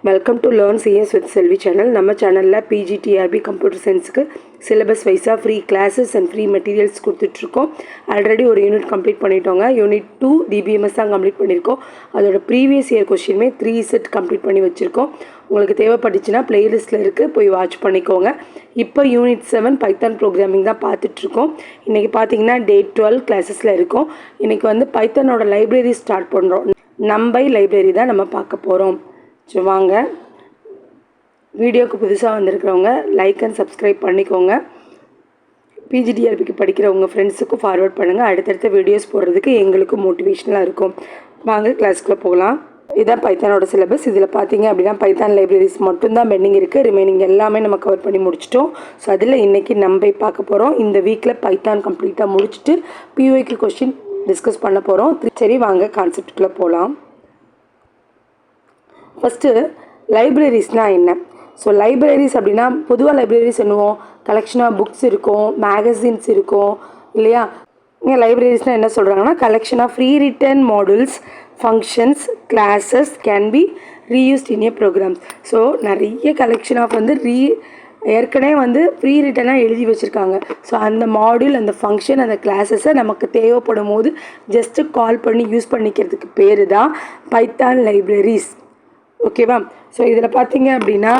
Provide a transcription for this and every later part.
Welcome to learn CS with Selvi channel. நம்ம சேனலில் PGTRB computer சயின்ஸுக்கு syllabus வைஸாக free classes and free materials கொடுத்துட்ருக்கோம். Already ஒரு unit complete பண்ணிட்டோங்க. Unit 2 DBMS தான் complete பண்ணியிருக்கோம். அதோட ப்ரீவியஸ் இயர் கொஸ்டினுமே 3 செட் கம்ப்ளீட் பண்ணி வச்சுருக்கோம். உங்களுக்கு தேவைப்பட்டுச்சுன்னா ப்ளேலிஸ்ட்டில் இருக்குது, போய் வாட்ச் பண்ணிக்கோங்க. இப்போ யூனிட் 7 பைத்தான் ப்ரோக்ராமிங் தான் பார்த்துட்ருக்கோம். இன்றைக்கி பார்த்தீங்கன்னா டே 12 கிளாஸஸில் இருக்கோம். இன்றைக்கி வந்து பைத்தானோட லைப்ரரி ஸ்டார்ட் பண்ணுறோம். நம்பை லைப்ரரி தான் நம்ம பார்க்க போகிறோம். ஸோ வாங்க, வீடியோக்கு புதுசாக வந்திருக்கிறவங்க லைக் அண்ட் சப்ஸ்கிரைப் பண்ணிக்கோங்க. பிஜிடிஆர்பிக்கு படிக்கிற உங்கள் ஃப்ரெண்ட்ஸுக்கும் ஃபார்வர்ட் பண்ணுங்கள். அடுத்தடுத்த வீடியோஸ் போடுறதுக்கு எங்களுக்கும் மோட்டிவேஷனலாக இருக்கும். வாங்க கிளாஸ்க்குள்ளே போகலாம். இதான் பைத்தானோட சிலபஸ். இதில் பார்த்தீங்க அப்படின்னா பைத்தான் லைப்ரரிஸ் மட்டும்தான் பெண்டிங் இருக்குது. ரிமைனிங் எல்லாமே நம்ம கவர் பண்ணி முடிச்சிட்டோம். ஸோ அதில் இன்றைக்கி நம்பை பார்க்க போகிறோம். இந்த வீக்கில் பைத்தான் கம்ப்ளீட்டாக முடிச்சுட்டு பிஒய்க்கு கொஸ்டின் டிஸ்கஸ் பண்ண போகிறோம். சரி வாங்க கான்செப்டுக்குள்ளே போகலாம். ஃபஸ்ட்டு லைப்ரரிஸ்னால் என்ன? ஸோ லைப்ரரிஸ் அப்படின்னா பொதுவாக லைப்ரரிஸ் என்னவோம், கலெக்ஷன் ஆஃப் புக்ஸ் இருக்கும், மேகசின்ஸ் இருக்கும் இல்லையா? இங்கே லைப்ரரிஸ்னால் என்ன சொல்கிறாங்கன்னா collection of free written modules, functions, classes can be reused in a programs. So நிறைய கலெக்ஷன் ஆஃப் வந்து ஏற்கனவே வந்து ஃப்ரீ ரிட்டனாக எழுதி வச்சுருக்காங்க. ஸோ அந்த மாடியூல், அந்த ஃபங்க்ஷன், அந்த கிளாஸஸை நமக்கு தேவைப்படும் போது ஜஸ்ட்டு கால் பண்ணி யூஸ் பண்ணிக்கிறதுக்கு பேர் தான் பைத்தான் லைப்ரரிஸ். ஓகேவா? ஸோ இதில் பார்த்தீங்க அப்படின்னா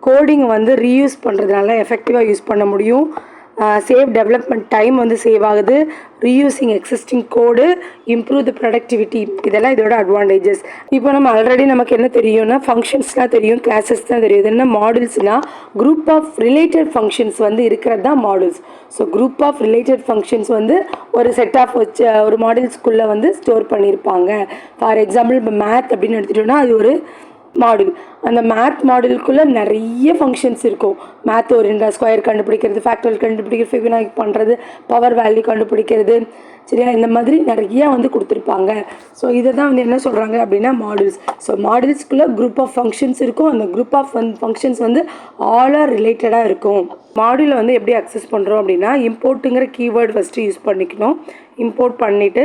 கோடிங் வந்து ரீயூஸ் பண்ணுறதுனால எஃபெக்டிவாக யூஸ் பண்ண முடியும். சேவ் டெவலப்மெண்ட் டைம் வந்து சேவ் ஆகுது. Reusing existing code, improve the productivity, இதெல்லாம் இதோட அட்வான்டேஜஸ். இப்போ நம்ம ஆல்ரெடி நமக்கு என்ன தெரியும்னா ஃபங்க்ஷன்ஸ்லாம் தெரியும், கிளாஸஸ் தான் தெரியும். இது என்ன மாடியூல்ஸ்னால் குரூப் ஆஃப் ரிலேட்டட் ஃபங்க்ஷன்ஸ் வந்து இருக்கிறது தான் மாடியூல்ஸ். So group of related functions வந்து ஒரு செட் ஆஃப் வச்சு ஒரு மாடியூல்ஸ்குள்ளே வந்து ஸ்டோர் பண்ணியிருப்பாங்க. ஃபார் எக்ஸாம்பிள் இப்போ மேத் அப்படின்னு எடுத்துகிட்டோன்னா அது ஒரு மாடியூல். அந்த மேத் மாடியூலுக்குள்ளே நிறைய ஃபங்க்ஷன்ஸ் இருக்கும். மேத் ஓரியன்டாக ஸ்கொயர் கண்டுபிடிக்கிறது, ஃபேக்டல் கண்டுபிடிக்கிறது, ஃபிபனாக்கி பண்ணுறது, பவர் வேல்யூ கண்டுபிடிக்கிறது, சரியா? இந்த மாதிரி நிறைய வந்து கொடுத்துருப்பாங்க. ஸோ இதை தான் வந்து என்ன சொல்கிறாங்க அப்படின்னா மாடியூல்ஸ். ஸோ மாடியூல்ஸ்குள்ளே குரூப் ஆஃப் ஃபங்க்ஷன்ஸ் இருக்கும். அந்த குரூப் ஆஃப் ஃபங்க்ஷன்ஸ் வந்து ஆல் ஆர் ரிலேட்டடாக இருக்கும். மாடியூலை வந்து எப்படி அக்சஸ் பண்ணுறோம் அப்படின்னா இம்போர்ட்டுங்கிற கீவேர்டு ஃபஸ்ட்டு யூஸ் பண்ணிக்கணும். இம்போர்ட் பண்ணிவிட்டு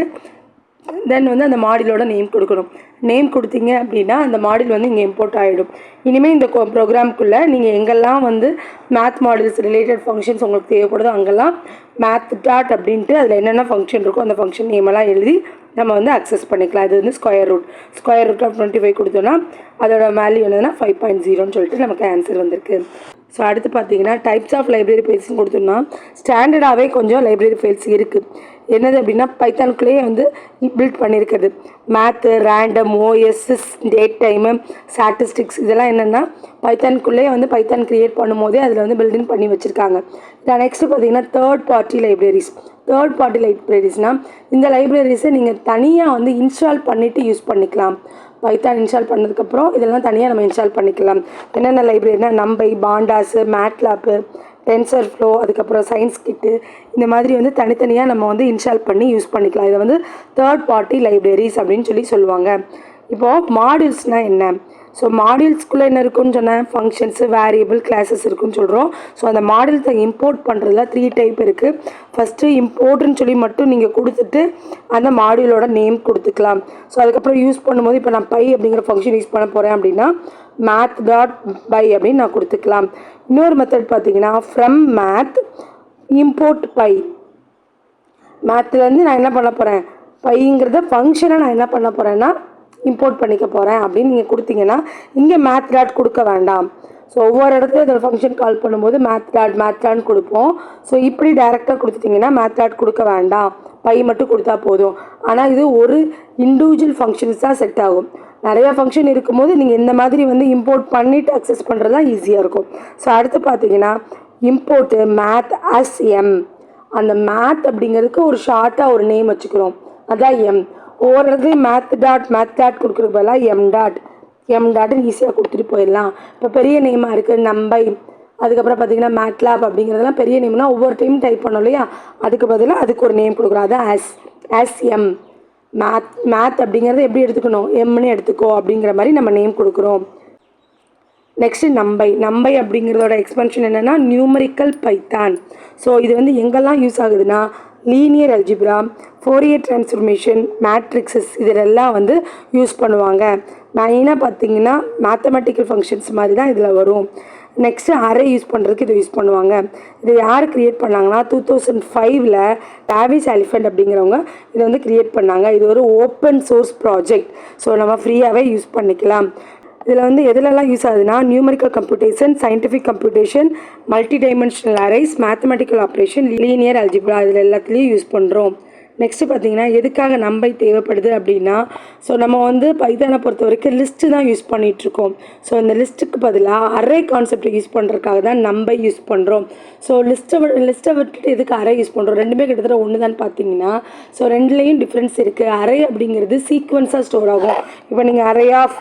தென் வந்து அந்த மாடியூலோட நேம் கொடுக்கணும். நேம் கொடுத்தீங்க அப்படின்னா அந்த மாடியூல் வந்து இங்கே இம்போர்ட் ஆகிடும். இனிமேல் இந்த ப்ரோக்ராம்குள்ளே நீங்கள் எங்கெல்லாம் வந்து மேத் மாடியூல்ஸ் ரிலேட்டட் ஃபங்க்ஷன்ஸ் உங்களுக்கு தேவைப்படுதோ அங்கெல்லாம் மேத் டாட் அப்படின்ட்டு அதில் என்னென்ன ஃபங்க்ஷன் இருக்கோ அந்த ஃபங்க்ஷன் நேமெல்லாம் எழுதி நம்ம வந்து அக்சஸ் பண்ணிக்கலாம். இது வந்து ஸ்கொயர் ரூட் ஆஃப் 25 கொடுத்தோன்னா அதோட வேல்யூ என்னதுன்னா 5.0ன்னு சொல்லிட்டு நமக்கு ஆன்சர் வந்திருக்கு. ஸோ அடுத்து பார்த்தீங்கன்னா டைப்ஸ் ஆஃப் லைப்ரரி ஃபைல்ஸ்னு கொடுத்தோம்னா ஸ்டாண்டர்டாகவே கொஞ்சம் லைப்ரரி ஃபைல்ஸ் இருக்குது. என்னது அப்படின்னா பைத்தானுக்குள்ளேயே வந்து பில்ட் பண்ணியிருக்கிறது. Maths, random, OSS, date time, statistics, இதெல்லாம் என்னென்னா பைத்தானுக்குள்ளேயே வந்து பைத்தான் க்ரியேட் பண்ணும்போதே அதில் வந்து பில்டிங் பண்ணி வச்சுருக்காங்க. நெக்ஸ்ட்டு பார்த்தீங்கன்னா தேர்ட் பார்ட்டி லைப்ரரிஸ்னால் இந்த லைப்ரரிஸை நீங்கள் தனியாக வந்து இன்ஸ்டால் பண்ணிவிட்டு யூஸ் பண்ணிக்கலாம். பைத்தான் இன்ஸ்டால் பண்ணதுக்கப்புறம் இதெல்லாம் தனியாக நம்ம இன்ஸ்டால் பண்ணிக்கலாம். என்னென்ன லைப்ரரினா நம்பை, பாண்டாஸு, மேட்லாப்பு, டென்சர் ஃப்ளோ, அதுக்கப்புறம் சயின்ஸ் கிட்டு, இந்த மாதிரி வந்து தனித்தனியாக நம்ம வந்து இன்ஸ்டால் பண்ணி யூஸ் பண்ணிக்கலாம். இதை வந்து தேர்ட் பார்ட்டி லைப்ரரிஸ் அப்படின்னு சொல்லுவாங்க. இப்போது மாடியூல்ஸ்னால் என்ன? ஸோ மாடியூல்ஸ்குள்ளே என்ன இருக்குன்னு சொன்னேன், ஃபங்க்ஷன்ஸு, வேரியபிள், கிளாஸஸ் இருக்குன்னு சொல்கிறோம். ஸோ அந்த மாடியூல்ஸை இம்போர்ட் பண்ணுறதுல 3 டைப் இருக்குது. ஃபஸ்ட்டு இம்போர்ட்னு சொல்லி மட்டும் நீங்கள் கொடுத்துட்டு அந்த மாடியூலோட நேம் கொடுத்துக்கலாம். ஸோ அதுக்கப்புறம் யூஸ் பண்ணும்போது இப்போ நான் பை அப்படிங்கிற ஃபங்க்ஷன் யூஸ் பண்ண போகிறேன் அப்படின்னா மேத் டாட் பை அப்படின்னு நான் கொடுத்துக்கலாம். இன்னொரு மெத்தட் பார்த்தீங்கன்னா ஃப்ரம் மேத் இம்போர்ட் பை. மேத்லேருந்து நான் என்ன பண்ண போகிறேன், பைங்கிறத ஃபங்க்ஷனை நான் என்ன பண்ண போகிறேன்னா இம்போர்ட் பண்ணிக்க போகிறேன் அப்படின்னு நீங்கள் கொடுத்தீங்கன்னா இங்கே மேத் டாட் கொடுக்க வேண்டாம். ஸோ ஒவ்வொரு இடத்துல இதோட ஃபங்க்ஷன் கால் பண்ணும்போது மேத் டாட்னு கொடுப்போம். ஸோ இப்படி டைரெக்டாக கொடுத்துட்டிங்கன்னா மேத் டாட் கொடுக்க வேண்டாம், பை மட்டும் கொடுத்தா போதும். ஆனால் இது ஒரு இண்டிவிஜுவல் ஃபங்க்ஷன்ஸ் தான் செட் ஆகும். நிறையா ஃபங்க்ஷன் இருக்கும்போது நீங்கள் இந்த மாதிரி வந்து இம்போர்ட் பண்ணிவிட்டு அக்சஸ் பண்ணுறது தான் ஈஸியாக இருக்கும். ஸோ அடுத்து பார்த்தீங்கன்னா இம்போர்ட்டு மேத் அஸ் எம். அந்த மேத் அப்படிங்கிறதுக்கு ஒரு ஷார்ட்டாக ஒரு நேம் வச்சுக்கிறோம், அதான் எம். ஒவ்வொரு இடத்துலையும் மேத் டாட் கொடுக்குறது பதிலாக எம் டாட்னு ஈஸியாக கொடுத்துட்டு போயிடலாம். இப்போ பெரிய நேமாக இருக்குது நம்பை, அதுக்கப்புறம் பார்த்தீங்கன்னா மேட்லாப் அப்படிங்கிறதெல்லாம் பெரிய நேம்னா ஒவ்வொரு டைமும் டைப் பண்ணோம் இல்லையா, அதுக்கு பதிலாக அதுக்கு ஒரு நேம் கொடுக்குறோம், அதான் எஸ் எம். மேத் அப்படிங்கிறத எப்படி எடுத்துக்கணும், எம்னு எடுத்துக்கோ அப்படிங்கிற மாதிரி நம்ம நேம் கொடுக்குறோம். நெக்ஸ்ட்டு நம்பை அப்படிங்கிறதோட எக்ஸ்பென்ஷன் என்னென்னா நியூமரிக்கல் பைத்தான். ஸோ இது வந்து எங்கெல்லாம் யூஸ் ஆகுதுன்னா linear algebra, Fourier transformation, matrices இதிலெல்லாம் வந்து யூஸ் பண்ணுவாங்க. மெயினாக பார்த்தீங்கன்னா மேத்தமெட்டிக்கல் ஃபங்க்ஷன்ஸ் மாதிரி தான் இதில் வரும். நெக்ஸ்ட்டு அரே யூஸ் பண்ணுறதுக்கு இதை யூஸ் பண்ணுவாங்க. இதை யார் க்ரியேட் பண்ணாங்கன்னா 2005ல் டாவிஸ் எலிஃபண்ட் அப்படிங்கிறவங்க இதை வந்து க்ரியேட் பண்ணாங்க. இது ஒரு ஓப்பன் சோர்ஸ் ப்ராஜெக்ட். ஸோ நம்ம ஃப்ரீயாகவே யூஸ் பண்ணிக்கலாம். இதில் வந்து எதுலெல்லாம் யூஸ் ஆகுதுன்னா numerical computation, scientific computation, multi dimensional arrays, mathematical operation, linear algebra இதில் எல்லாத்துலேயும் யூஸ் பண்ணுறோம். நெக்ஸ்ட்டு பார்த்தீங்கன்னா எதுக்காக நம்பை தேவைப்படுது அப்படின்னா, ஸோ நம்ம வந்து பைத்தானை பொறுத்த வரைக்கும் லிஸ்ட்டு தான் யூஸ் பண்ணிகிட்ருக்கோம். ஸோ இந்த லிஸ்ட்டுக்கு பதிலாக அரே கான்செப்டை யூஸ் பண்ணுறதுக்காக தான் நம்பை யூஸ் பண்ணுறோம். ஸோ லிஸ்ட்டை விட்டுட்டு எதுக்கு அரே யூஸ் பண்ணுறோம்? ரெண்டுமே கிட்டத்தட்ட ஒன்று தான் பார்த்தீங்கன்னா. ஸோ ரெண்டுலேயும் டிஃப்ரென்ஸ் இருக்குது. அரே அப்படிங்கிறது சீக்வன்ஸாக ஸ்டோர் ஆகும். இப்போ நீங்கள் அரே ஆஃப்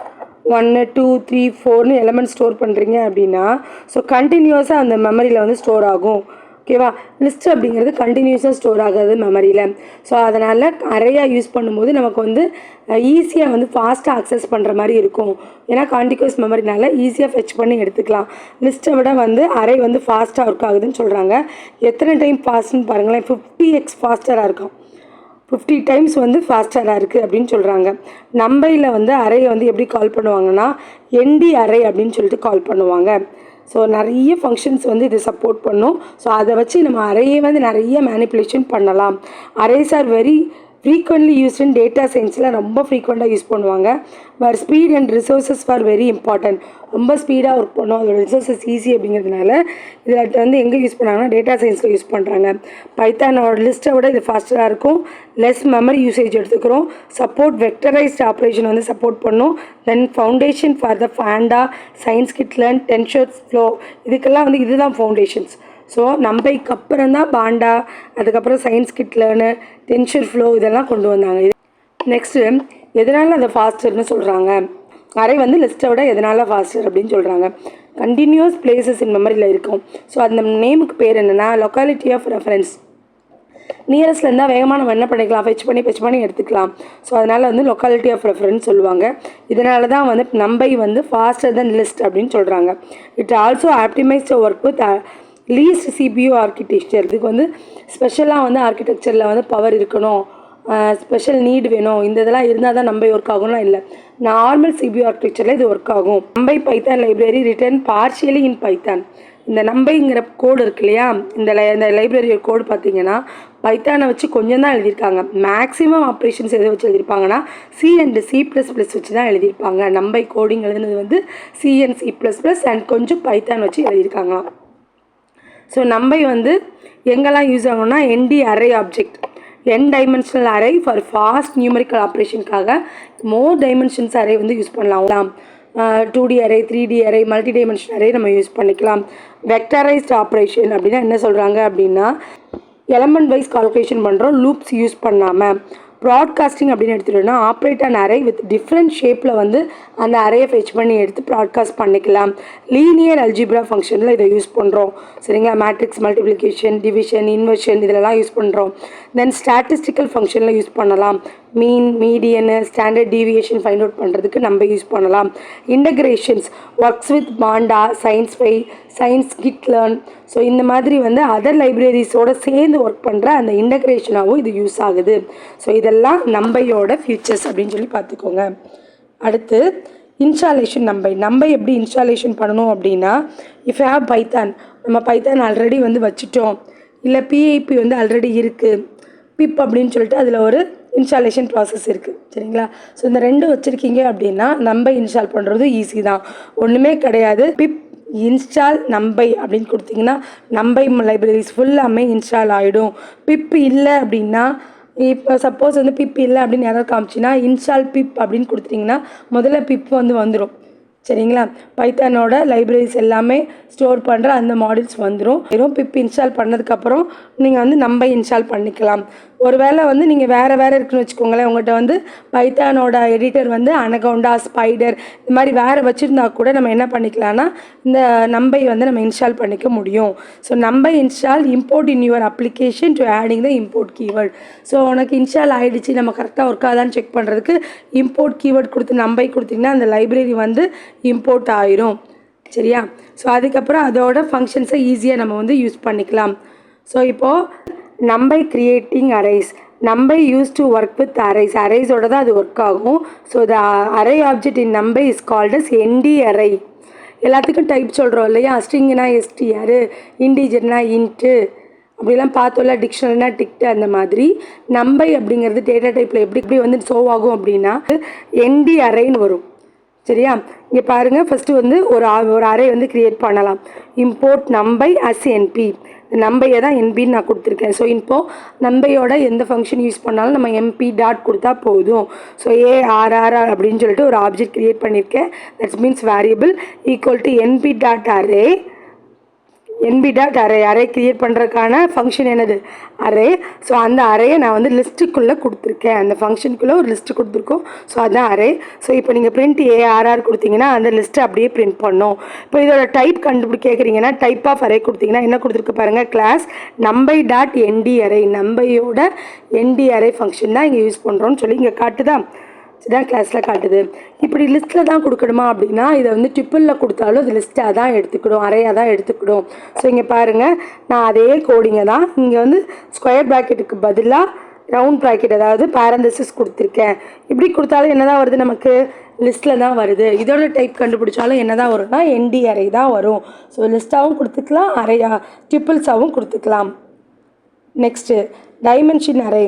1 2 3 4ன்னு எலமெண்ட் ஸ்டோர் பண்ணுறீங்க அப்படின்னா ஸோ கண்டினியூஸாக அந்த மெமரியில் வந்து ஸ்டோர் ஆகும். ஓகேவா? லிஸ்ட் அப்படிங்கிறது கண்டினியூஸாக ஸ்டோர் ஆகாது மெமரியில். ஸோ அதனால் அரேயாக யூஸ் பண்ணும்போது நமக்கு வந்து ஈஸியாக வந்து ஃபாஸ்ட்டாக அக்சஸ் பண்ணுற மாதிரி இருக்கும். ஏன்னா கான்டினியூஸ் மெமரினால ஈஸியாக ஃபெச் பண்ணி எடுத்துக்கலாம். லிஸ்ட்டை விட வந்து அரே வந்து ஃபாஸ்ட்டாக ஒர்க் ஆகுதுன்னு சொல்கிறாங்க. எத்தனை டைம் ஃபாஸ்ட்னு பாருங்களேன், 50x ஃபாஸ்டராக இருக்கும். 50 டைம்ஸ் வந்து ஃபாஸ்டராக இருக்குது அப்படின்னு சொல்கிறாங்க. நம்பையில் வந்து அரேயை வந்து எப்படி கால் பண்ணுவாங்கன்னா என்டி அரே அப்படின்னு சொல்லிட்டு கால் பண்ணுவாங்க. ஸோ நிறைய ஃபங்க்ஷன்ஸ் வந்து இது சப்போர்ட் பண்ணும். ஸோ அதை வச்சு நம்ம அரேயை வந்து நிறைய மேனிப்புலேஷன் பண்ணலாம். Arrays are very frequently used in data சயின்ஸில் ரொம்ப ஃப்ரீக்வெண்ட்டாக யூஸ் பண்ணுவாங்க. வேறு speed and resources for very important. ரொம்ப ஸ்பீடாக ஒர்க் பண்ணும், அதோட ரிசோர்ஸஸ் ஈஸி அப்படிங்கிறதுனால இதில் வந்து எங்கே யூஸ் பண்ணாங்கன்னா டேட்டா சயின்ஸில் யூஸ் பண்ணுறாங்க. பைத்தானோட லிஸ்ட்டை விட இது ஃபாஸ்ட்டாக இருக்கும். லெஸ் மெமரி யூசேஜ் எடுத்துக்கிறோம். சப்போர்ட் வெக்டரைஸ்ட் ஆப்ரேஷன் வந்து சப்போர்ட் பண்ணும். Then foundation for the panda, science kit learn, TensorFlow இதுக்கெல்லாம் வந்து இதுதான் ஃபவுண்டேஷன்ஸ். ஸோ நம்பைக்கு அப்புறம் தான் பாண்டா, அதுக்கப்புறம் சயின்ஸ் கிட் லேர்னு, டென்சர்ஃப்ளோ இதெல்லாம் கொண்டு வந்தாங்க. நெக்ஸ்ட்டு எதனால் அதை ஃபாஸ்டர்னு சொல்கிறாங்க? அரே வந்து லிஸ்ட்டை விட எதனால் ஃபாஸ்டர் அப்படின்னு சொல்கிறாங்க. கண்டினியூஸ் பிளேசஸ் இன் மெமரியில் இருக்கும். ஸோ அந்த நேமுக்கு பேர் என்னென்னா லொக்காலிட்டி ஆஃப் ரெஃபரன்ஸ். நியரஸ்ட்டில் இருந்தால் வேகமாக நம்ம என்ன பண்ணிக்கலாம், ஃபெச் பண்ணி எடுத்துக்கலாம். ஸோ அதனால் வந்து லொக்காலிட்டி ஆஃப் ரெஃபரன்ஸ் சொல்லுவாங்க. இதனால தான் வந்து நம்பை வந்து ஃபாஸ்டர் தென் லிஸ்ட் அப்படின்னு சொல்கிறாங்க. It also optimised work with least CPU architecture. இதுக்கு வந்து ஸ்பெஷலாக வந்து ஆர்கிடெக்சரில் வந்து பவர் இருக்கணும், ஸ்பெஷல் நீட் வேணும், இந்த இதெல்லாம் இருந்தால் தான் நம்பை ஒர்க் ஆகும்லாம் இல்லை. நார்மல் சிபியூ ஆர்கிடெக்சரில் இது ஒர்க் ஆகும். NumPy Python library written partially in Python. இந்த நம்பைங்கிற கோடு இருக்கு இல்லையா, இந்த லைப்ரரி கோடு பார்த்தீங்கன்னா பைத்தானை வச்சு கொஞ்சம் தான் எழுதியிருக்காங்க. மேக்ஸிமம் ஆப்ரேஷன்ஸ் எதை வச்சு எழுதியிருப்பாங்கன்னா C அண்ட் C++ வச்சு தான் எழுதியிருப்பாங்க. நம்பை கோடிங் எழுதுனது வந்து C and C++ அண்ட் கொஞ்சம் பைத்தான் வச்சு எழுதியிருக்காங்களாம். ஸோ நம்பை வந்து எங்கெல்லாம் யூஸ் ஆகும்னா ND array object, n dimensional array for fast numerical ஆப்ரேஷனுக்காக மோர் டைமென்ஷன்ஸ் அரே வந்து யூஸ் பண்ணலாம். 2D array, 3D array, multi dimension array நம்ம யூஸ் பண்ணிக்கலாம். வெக்டரைஸ்ட் ஆப்ரேஷன் அப்படின்னா என்ன சொல்கிறாங்க அப்படின்னா எலமெண்ட் வைஸ் கால்குலேஷன் பண்ணுறோம் லூப்ஸ் யூஸ் பண்ணாமல். ப்ராட்காஸ்டிங் அப்படின்னு எடுத்துகிட்டோம்னா operate and array with different ஷேப்பில் வந்து அந்த அரேயை ஃபெச் பண்ணி எடுத்து ப்ராட்காஸ்ட் பண்ணிக்கலாம். லீனியர் அல்ஜிப்ரா ஃபங்க்ஷனில் இதை யூஸ் பண்ணுறோம். சரிங்களா? மேட்ரிக்ஸ் மல்டிப்ளிகேஷன், டிவிஷன், இன்வர்ஷன் இதிலெல்லாம் யூஸ் பண்ணுறோம். தென் ஸ்டாட்டிஸ்டிக்கல் ஃபங்க்ஷனில் யூஸ் பண்ணலாம். Mean, median, standard deviation find out பண்ணுறதுக்கு நம்ம யூஸ் பண்ணலாம். Integrations works with panda, science kit learn. So இந்த மாதிரி வந்து அதர் லைப்ரரிஸோடு சேர்ந்து ஒர்க் பண்ணுற அந்த இன்டகிரேஷனாகவும் இது யூஸ் ஆகுது. ஸோ இதெல்லாம் நம்பையோட ஃபியூச்சர்ஸ் அப்படின்னு சொல்லி பார்த்துக்கோங்க. அடுத்து இன்ஸ்டாலேஷன். நம்பை எப்படி இன்ஸ்டாலேஷன் பண்ணணும் அப்படின்னா, இஃப் ஹேவ் பைத்தான், நம்ம பைத்தான் ஆல்ரெடி வந்து வச்சுட்டோம், இல்லை பிஐபி வந்து ஆல்ரெடி இருக்குது, பிப் அப்படின்னு சொல்லிட்டு அதில் ஒரு இன்ஸ்டாலேஷன் ப்ராசஸ் இருக்குது. சரிங்களா? ஸோ இந்த ரெண்டு வச்சுருக்கீங்க அப்படின்னா நம்பை இன்ஸ்டால் பண்ணுறது ஈஸி தான், ஒன்றுமே கிடையாது. பிப் இன்ஸ்டால் நம்பை அப்படின்னு கொடுத்தீங்கன்னா நம்பை லைப்ரரிஸ் ஃபுல்லாமே இன்ஸ்டால் ஆகிடும். பிப் இல்லை அப்படின்னா, இப்போ சப்போஸ் வந்து பிப் இல்லை அப்படின்னு யாராவது காமிச்சின்னா இன்ஸ்டால் பிப் அப்படின்னு கொடுத்துட்டிங்கன்னா முதல்ல பிப் வந்து வந்துடும். சரிங்களா? பைத்தானோட லைப்ரரிஸ் எல்லாமே ஸ்டோர் பண்ணுற அந்த மாடியூல்ஸ் வந்துடும். வெறும் பிப் இன்ஸ்டால் பண்ணதுக்கப்புறம் நீங்கள் வந்து நம்பை இன்ஸ்டால் பண்ணிக்கலாம். ஒருவேளை வந்து நீங்கள் வேறு இருக்குன்னு வச்சுக்கோங்களேன், உங்கள்கிட்ட வந்து பைத்தானோட எடிட்டர் வந்து அனகோண்டா, ஸ்பைடர் இந்த மாதிரி வேறு வச்சுருந்தா கூட நம்ம என்ன பண்ணிக்கலாம்னா இந்த நம்பை வந்து நம்ம இன்ஸ்டால் பண்ணிக்க முடியும். So NumPy install import in your application to adding the import keyword. So உனக்கு இன்ஸ்டால் ஆகிடுச்சு, நம்ம கரெக்டாக ஒர்க் ஆகுதான்னு செக் பண்ணுறதுக்கு இம்போர்ட் கீவேர்ட் கொடுத்து நம்பை கொடுத்திங்கன்னா அந்த லைப்ரரி வந்து இம்போர்ட் ஆயிரும். சரியா? ஸோ அதுக்கப்புறம் அதோட ஃபங்க்ஷன்ஸை ஈஸியாக நம்ம வந்து யூஸ் பண்ணிக்கலாம். ஸோ இப்போது NumPy creating arrays. NumPy use to work with arrays. அரேஸோட தான் அது ஒர்க் ஆகும். So the array object in NumPy is called as ND array. எல்லாத்துக்கும் டைப் சொல்கிறோம் இல்லையா, ஸ்ட்ரிங்னா எஸ்டிஆர், இன்டிஜர்னா இன்ட்டு, அப்படிலாம் பார்த்தோம்ல, டிக்ஷனரினா டிக்ட்டு. அந்த மாதிரி நம்பை அப்படிங்கிறது டேட்டா டைப்பில் எப்படி வந்து ஷோ ஆகும் அப்படின்னா என்டி அரேன்னு வரும். சரியா, இங்கே பாருங்கள், ஃபஸ்ட்டு வந்து ஒரு அரே வந்து க்ரியேட் பண்ணலாம். Import நம்பை as NP. நம்பையை தான் என்பின்னு நான் கொடுத்துருக்கேன். ஸோ இப்போது நம்பையோட எந்த ஃபங்க்ஷன் யூஸ் பண்ணாலும் நம்ம எம்பி டாட் கொடுத்தா போதும். ஸோ ஏஆர்ஆர் அப்படின்னு சொல்லிட்டு ஒரு ஆப்ஜெக்ட் க்ரியேட் பண்ணியிருக்கேன். That's means variable equal to NP dot array. NP dot array create பண்ணுறதுக்கான ஃபங்க்ஷன் என்னது, அரே. ஸோ அந்த அரேயை நான் வந்து லிஸ்ட்டுக்குள்ளே கொடுத்துருக்கேன். அந்த ஃபங்க்ஷனுக்குள்ளே ஒரு லிஸ்ட்டு கொடுத்துருக்கோம். ஸோ அதுதான் அரே. ஸோ இப்போ நீங்கள் பிரிண்ட் ஏஆர்ஆர் கொடுத்தீங்கன்னா அந்த லிஸ்ட்டை அப்படியே பிரிண்ட் பண்ணோம். இப்போ இதோட டைப் கேட்குறீங்கன்னா டைப் ஆஃப் அரே கொடுத்தீங்கன்னா என்ன கொடுத்துருக்கு பாருங்கள், கிளாஸ் நம்பை டாட் என்டி அரே. நம்பையோட என்டி அரே ஃபங்க்ஷன் தான் இங்கே யூஸ் பண்ணுறோன்னு சொல்லி இங்கே காட்டுதான். இதுதான் கிளாஸில் காட்டுது. இப்படி லிஸ்ட்டில் தான் கொடுக்கணுமா அப்படின்னா இதை வந்து டிப்பிளில் கொடுத்தாலும் அது லிஸ்ட்டாக தான் எடுத்துக்கிடும், அறையாக தான் எடுத்துக்கிடும். ஸோ இங்கே பாருங்கள், நான் அதே கோடிங்கை தான் இங்கே வந்து ஸ்கொயர் ப்ராக்கெட்டுக்கு பதிலாக ரவுண்ட் ப்ராக்கெட், அதாவது பேரந்தசிஸ் கொடுத்துருக்கேன். இப்படி கொடுத்தாலும் என்ன தான் வருது, நமக்கு லிஸ்ட்டில் தான் வருது. இதோட டைப் கண்டுபிடிச்சாலும் என்ன தான் வரும்னா என்டி அரே தான் வரும். ஸோ லிஸ்ட்டாகவும் கொடுத்துக்கலாம், அறையா டிப்பிள்ஸாகவும் கொடுத்துக்கலாம். Next dimension array.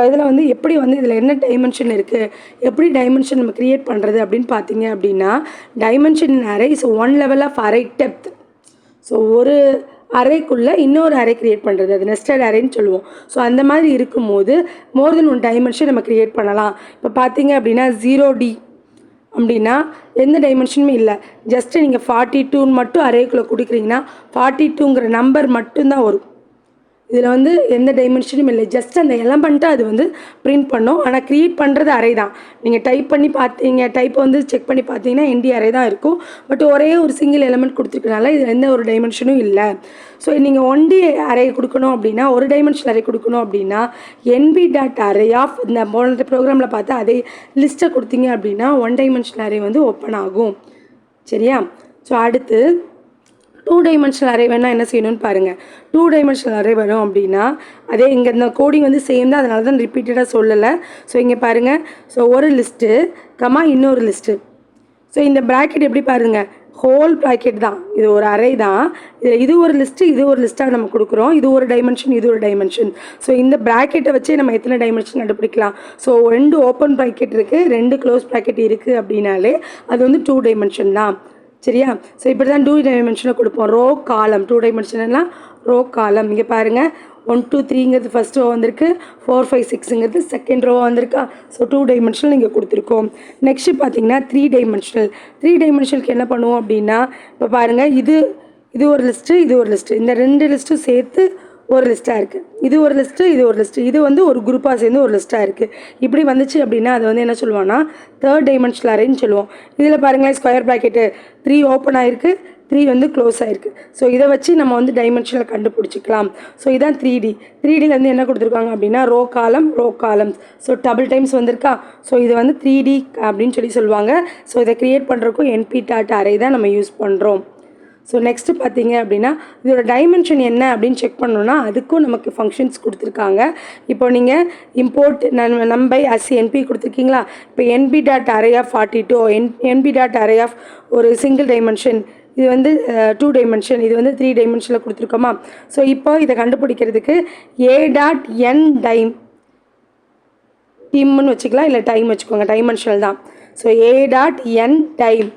இதில் வந்து எப்படி வந்து இதில் என்ன டைமென்ஷன் இருக்குது, எப்படி டைமென்ஷன் நம்ம க்ரியேட் பண்ணுறது அப்படின்னு பார்த்தீங்க அப்படின்னா, dimension array is one level of array depth. So ஒரு அரேக்குள்ளே இன்னொரு அரே க்ரியேட் பண்ணுறது, அது நெஸ்டட் அரேன்னு சொல்லுவோம். ஸோ அந்த மாதிரி இருக்கும்போது மோர் தென் ஒன் டைமென்ஷன் நம்ம க்ரியேட் பண்ணலாம். இப்போ பார்த்தீங்க அப்படின்னா 0D அப்படின்னா எந்த டைமென்ஷனுமே இல்லை, ஜஸ்ட்டு நீங்கள் 42ன்னு மட்டும் அரேக்குள்ளே கொடுக்குறீங்கன்னா 42ங்கிற நம்பர் மட்டும்தான் வரும். இதில் வந்து எந்த டைமென்ஷனும் இல்லை, ஜஸ்ட் அந்த எலமெண்ட்டை அது வந்து பிரிண்ட் பண்ணோம். ஆனால் க்ரியேட் பண்ணுறது அரே தான். நீங்கள் டைப் பண்ணி பார்த்தீங்க, டைப்பை வந்து செக் பண்ணி பார்த்தீங்கன்னா என்டி அரே தான் இருக்கும். பட் ஒரே ஒரு சிங்கிள் எலமெண்ட் கொடுத்துருக்கனால இதில் எந்த ஒரு டைமென்ஷனும் இல்லை. ஸோ நீங்கள் 1D அரே கொடுக்கணும் அப்படின்னா, ஒரு டைமென்ஷன் அரே கொடுக்கணும் அப்படின்னா என்பி டாட் அரே ஆஃப், இந்த போன ப்ரோக்ராமில் பார்த்து அதே லிஸ்ட்டை கொடுத்தீங்க அப்படின்னா ஒன் டைமென்ஷன் அரே வந்து ஓப்பன் ஆகும். சரியா, ஸோ அடுத்து 2 டைமென்ஷனல் அரே வேணால் என்ன செய்யணும்னு பாருங்கள். 2 டைமென்ஷனல் அரே வேணும் அப்படின்னா அதே இங்கே இந்த கோடிங் வந்து சேம் தான், அதனால தான் ரிப்பீட்டடாக சொல்லலை. ஸோ இங்கே பாருங்கள், ஸோ ஒரு லிஸ்ட்டு இன்னொரு லிஸ்ட்டு. ஸோ இந்த ப்ராக்கெட் எப்படி பாருங்கள், ஹோல் ப்ராக்கெட் தான், இது ஒரு அரே தான். இதில் இது ஒரு லிஸ்ட்டு, இது ஒரு லிஸ்ட்டாக நம்ம கொடுக்குறோம். இது ஒரு டைமென்ஷன், இது ஒரு டைமென்ஷன். ஸோ இந்த ப்ராக்கெட்டை வச்சே நம்ம எத்தனை டைமென்ஷன் கண்டுபிடிக்கலாம். ஸோ 2 ஓப்பன் ப்ராக்கெட் இருக்குது, 2 க்ளோஸ் ப்ராக்கெட் இருக்குது அப்படின்னாலே அது வந்து 2 டைமென்ஷன் தான். சரியா, ஸோ இப்படி தான் 2 டைமென்ஷனை கொடுப்போம். ரோ காலம், 2 டைமென்ஷன்லாம் ரோ காலம். இங்கே பாருங்கள், 1 2 3ங்கிறது ஃபஸ்ட் ரோ வந்திருக்கு, 4 5 6ங்கிறது செகண்ட் ரோ வந்திருக்கா. ஸோ 2 டைமென்ஷனல் இங்கே கொடுத்துருக்கோம். நெக்ஸ்ட்டு பார்த்தீங்கன்னா 3 டைமென்ஷனல். 3 டைமென்ஷனுக்கு என்ன பண்ணுவோம் அப்படின்னா, இப்போ பாருங்கள், இது ஒரு லிஸ்ட்டு, இது ஒரு லிஸ்ட்டு, இந்த 2 லிஸ்ட்டும் சேர்த்து ஒரு லிஸ்ட்டாக இருக்குது. இது ஒரு லிஸ்ட்டு, இது ஒரு லிஸ்ட்டு, இது வந்து ஒரு குரூப்பாக சேர்ந்து ஒரு லிஸ்ட்டாக இருக்குது. இப்படி வந்துச்சு அப்படின்னா அது வந்து என்ன சொல்லுவோம்னா 3rd டைமென்ஷனல் அரேன்னு சொல்லுவோம். இதில் பாருங்களேன், ஸ்கொயர் ப்ராக்கெட்டு 3 ஓப்பன் ஆகிருக்கு, 3 வந்து க்ளோஸ் ஆகிருக்கு. ஸோ இதை வச்சு நம்ம வந்து டைமென்ஷனில் கண்டுபிடிச்சிக்கலாம். ஸோ இதான் 3D. 3Dல வந்து என்ன கொடுத்துருக்காங்க அப்படின்னா row column. So double times வந்திருக்கா. ஸோ இது வந்து 3D அப்படின்னு சொல்லுவாங்க. ஸோ இதை க்ரியேட் பண்ணுறதுக்கும் என்பி டாட் அரே தான் நம்ம யூஸ் பண்ணுறோம். ஸோ நெக்ஸ்ட்டு பார்த்தீங்க அப்படின்னா இதோட டைமென்ஷன் என்ன அப்படின்னு செக் பண்ணோன்னா அதுக்கும் நமக்கு ஃபங்க்ஷன்ஸ் கொடுத்துருக்காங்க. இப்போ நீங்கள் இம்போர்ட் நம்பை அஸ் என்பி கொடுத்துருக்கீங்களா. இப்போ NP dot array of 42, NP dot array of ஒரு சிங்கிள் டைமென்ஷன், இது வந்து 2 டைமென்ஷன், இது வந்து 3 டைமென்ஷனில் கொடுத்துருக்கோமா. ஸோ இப்போ இதை கண்டுபிடிக்கிறதுக்கு ஏ டாட் என் டிம்னு வச்சுக்கலாம், இல்லை டைம் வச்சுக்கோங்க, டைமென்ஷனல் தான். So A dot N time,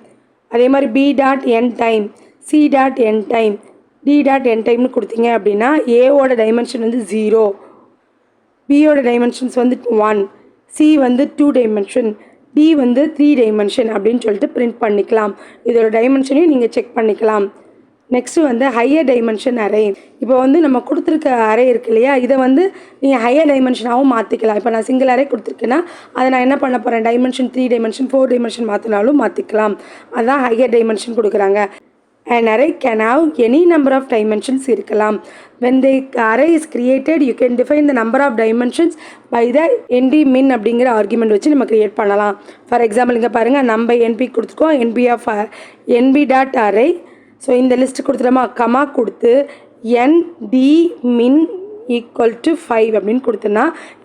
அதே மாதிரி B dot N time, C dot N time, D dot N டைம்னு கொடுத்தீங்க அப்படின்னா ஏவோட டைமென்ஷன் வந்து 0, பியோட டைமென்ஷன்ஸ் வந்து 1, சி வந்து 2 டைமென்ஷன், டி வந்து 3 டைமென்ஷன் அப்படின்னு சொல்லிட்டு பிரிண்ட் பண்ணிக்கலாம். இதோட டைமென்ஷனையும் நீங்கள் செக் பண்ணிக்கலாம். நெக்ஸ்ட்டு வந்து ஹையர் டைமென்ஷன் அரே. இப்போ வந்து நம்ம கொடுத்துருக்க அரே இருக்கு இல்லையா, இதை வந்து நீங்கள் ஹையர் டைமென்ஷனாகவும் மாற்றிக்கலாம். இப்போ நான் சிங்கிள் அரே கொடுத்துருக்கேன்னா அதை நான் என்ன பண்ண போகிறேன், டைமென்ஷன் 3 டைமென்ஷன் 4 டைமென்ஷன் மாற்றினாலும் மாற்றிக்கலாம். அதுதான் ஹையர் டைமென்ஷன் கொடுக்குறாங்க. An array can have any number of dimensions இருக்கலாம். When the array is created, you can define the number of dimensions by the ndmin அப்படிங்கிற ஆர்குமெண்ட் வச்சு நம்ம கிரியேட் பண்ணலாம். ஃபார் எக்ஸாம்பிள் இங்கே பாருங்கள், நம்ம என்பி கொடுத்துருக்கோம், என்பி டாட் அரே. ஸோ இந்த லிஸ்ட்டு கொடுத்துட்டோமா, கமா கொடுத்து ndmin ஈக்குவல் டு 5 அப்படின்னு கொடுத்தோன்னா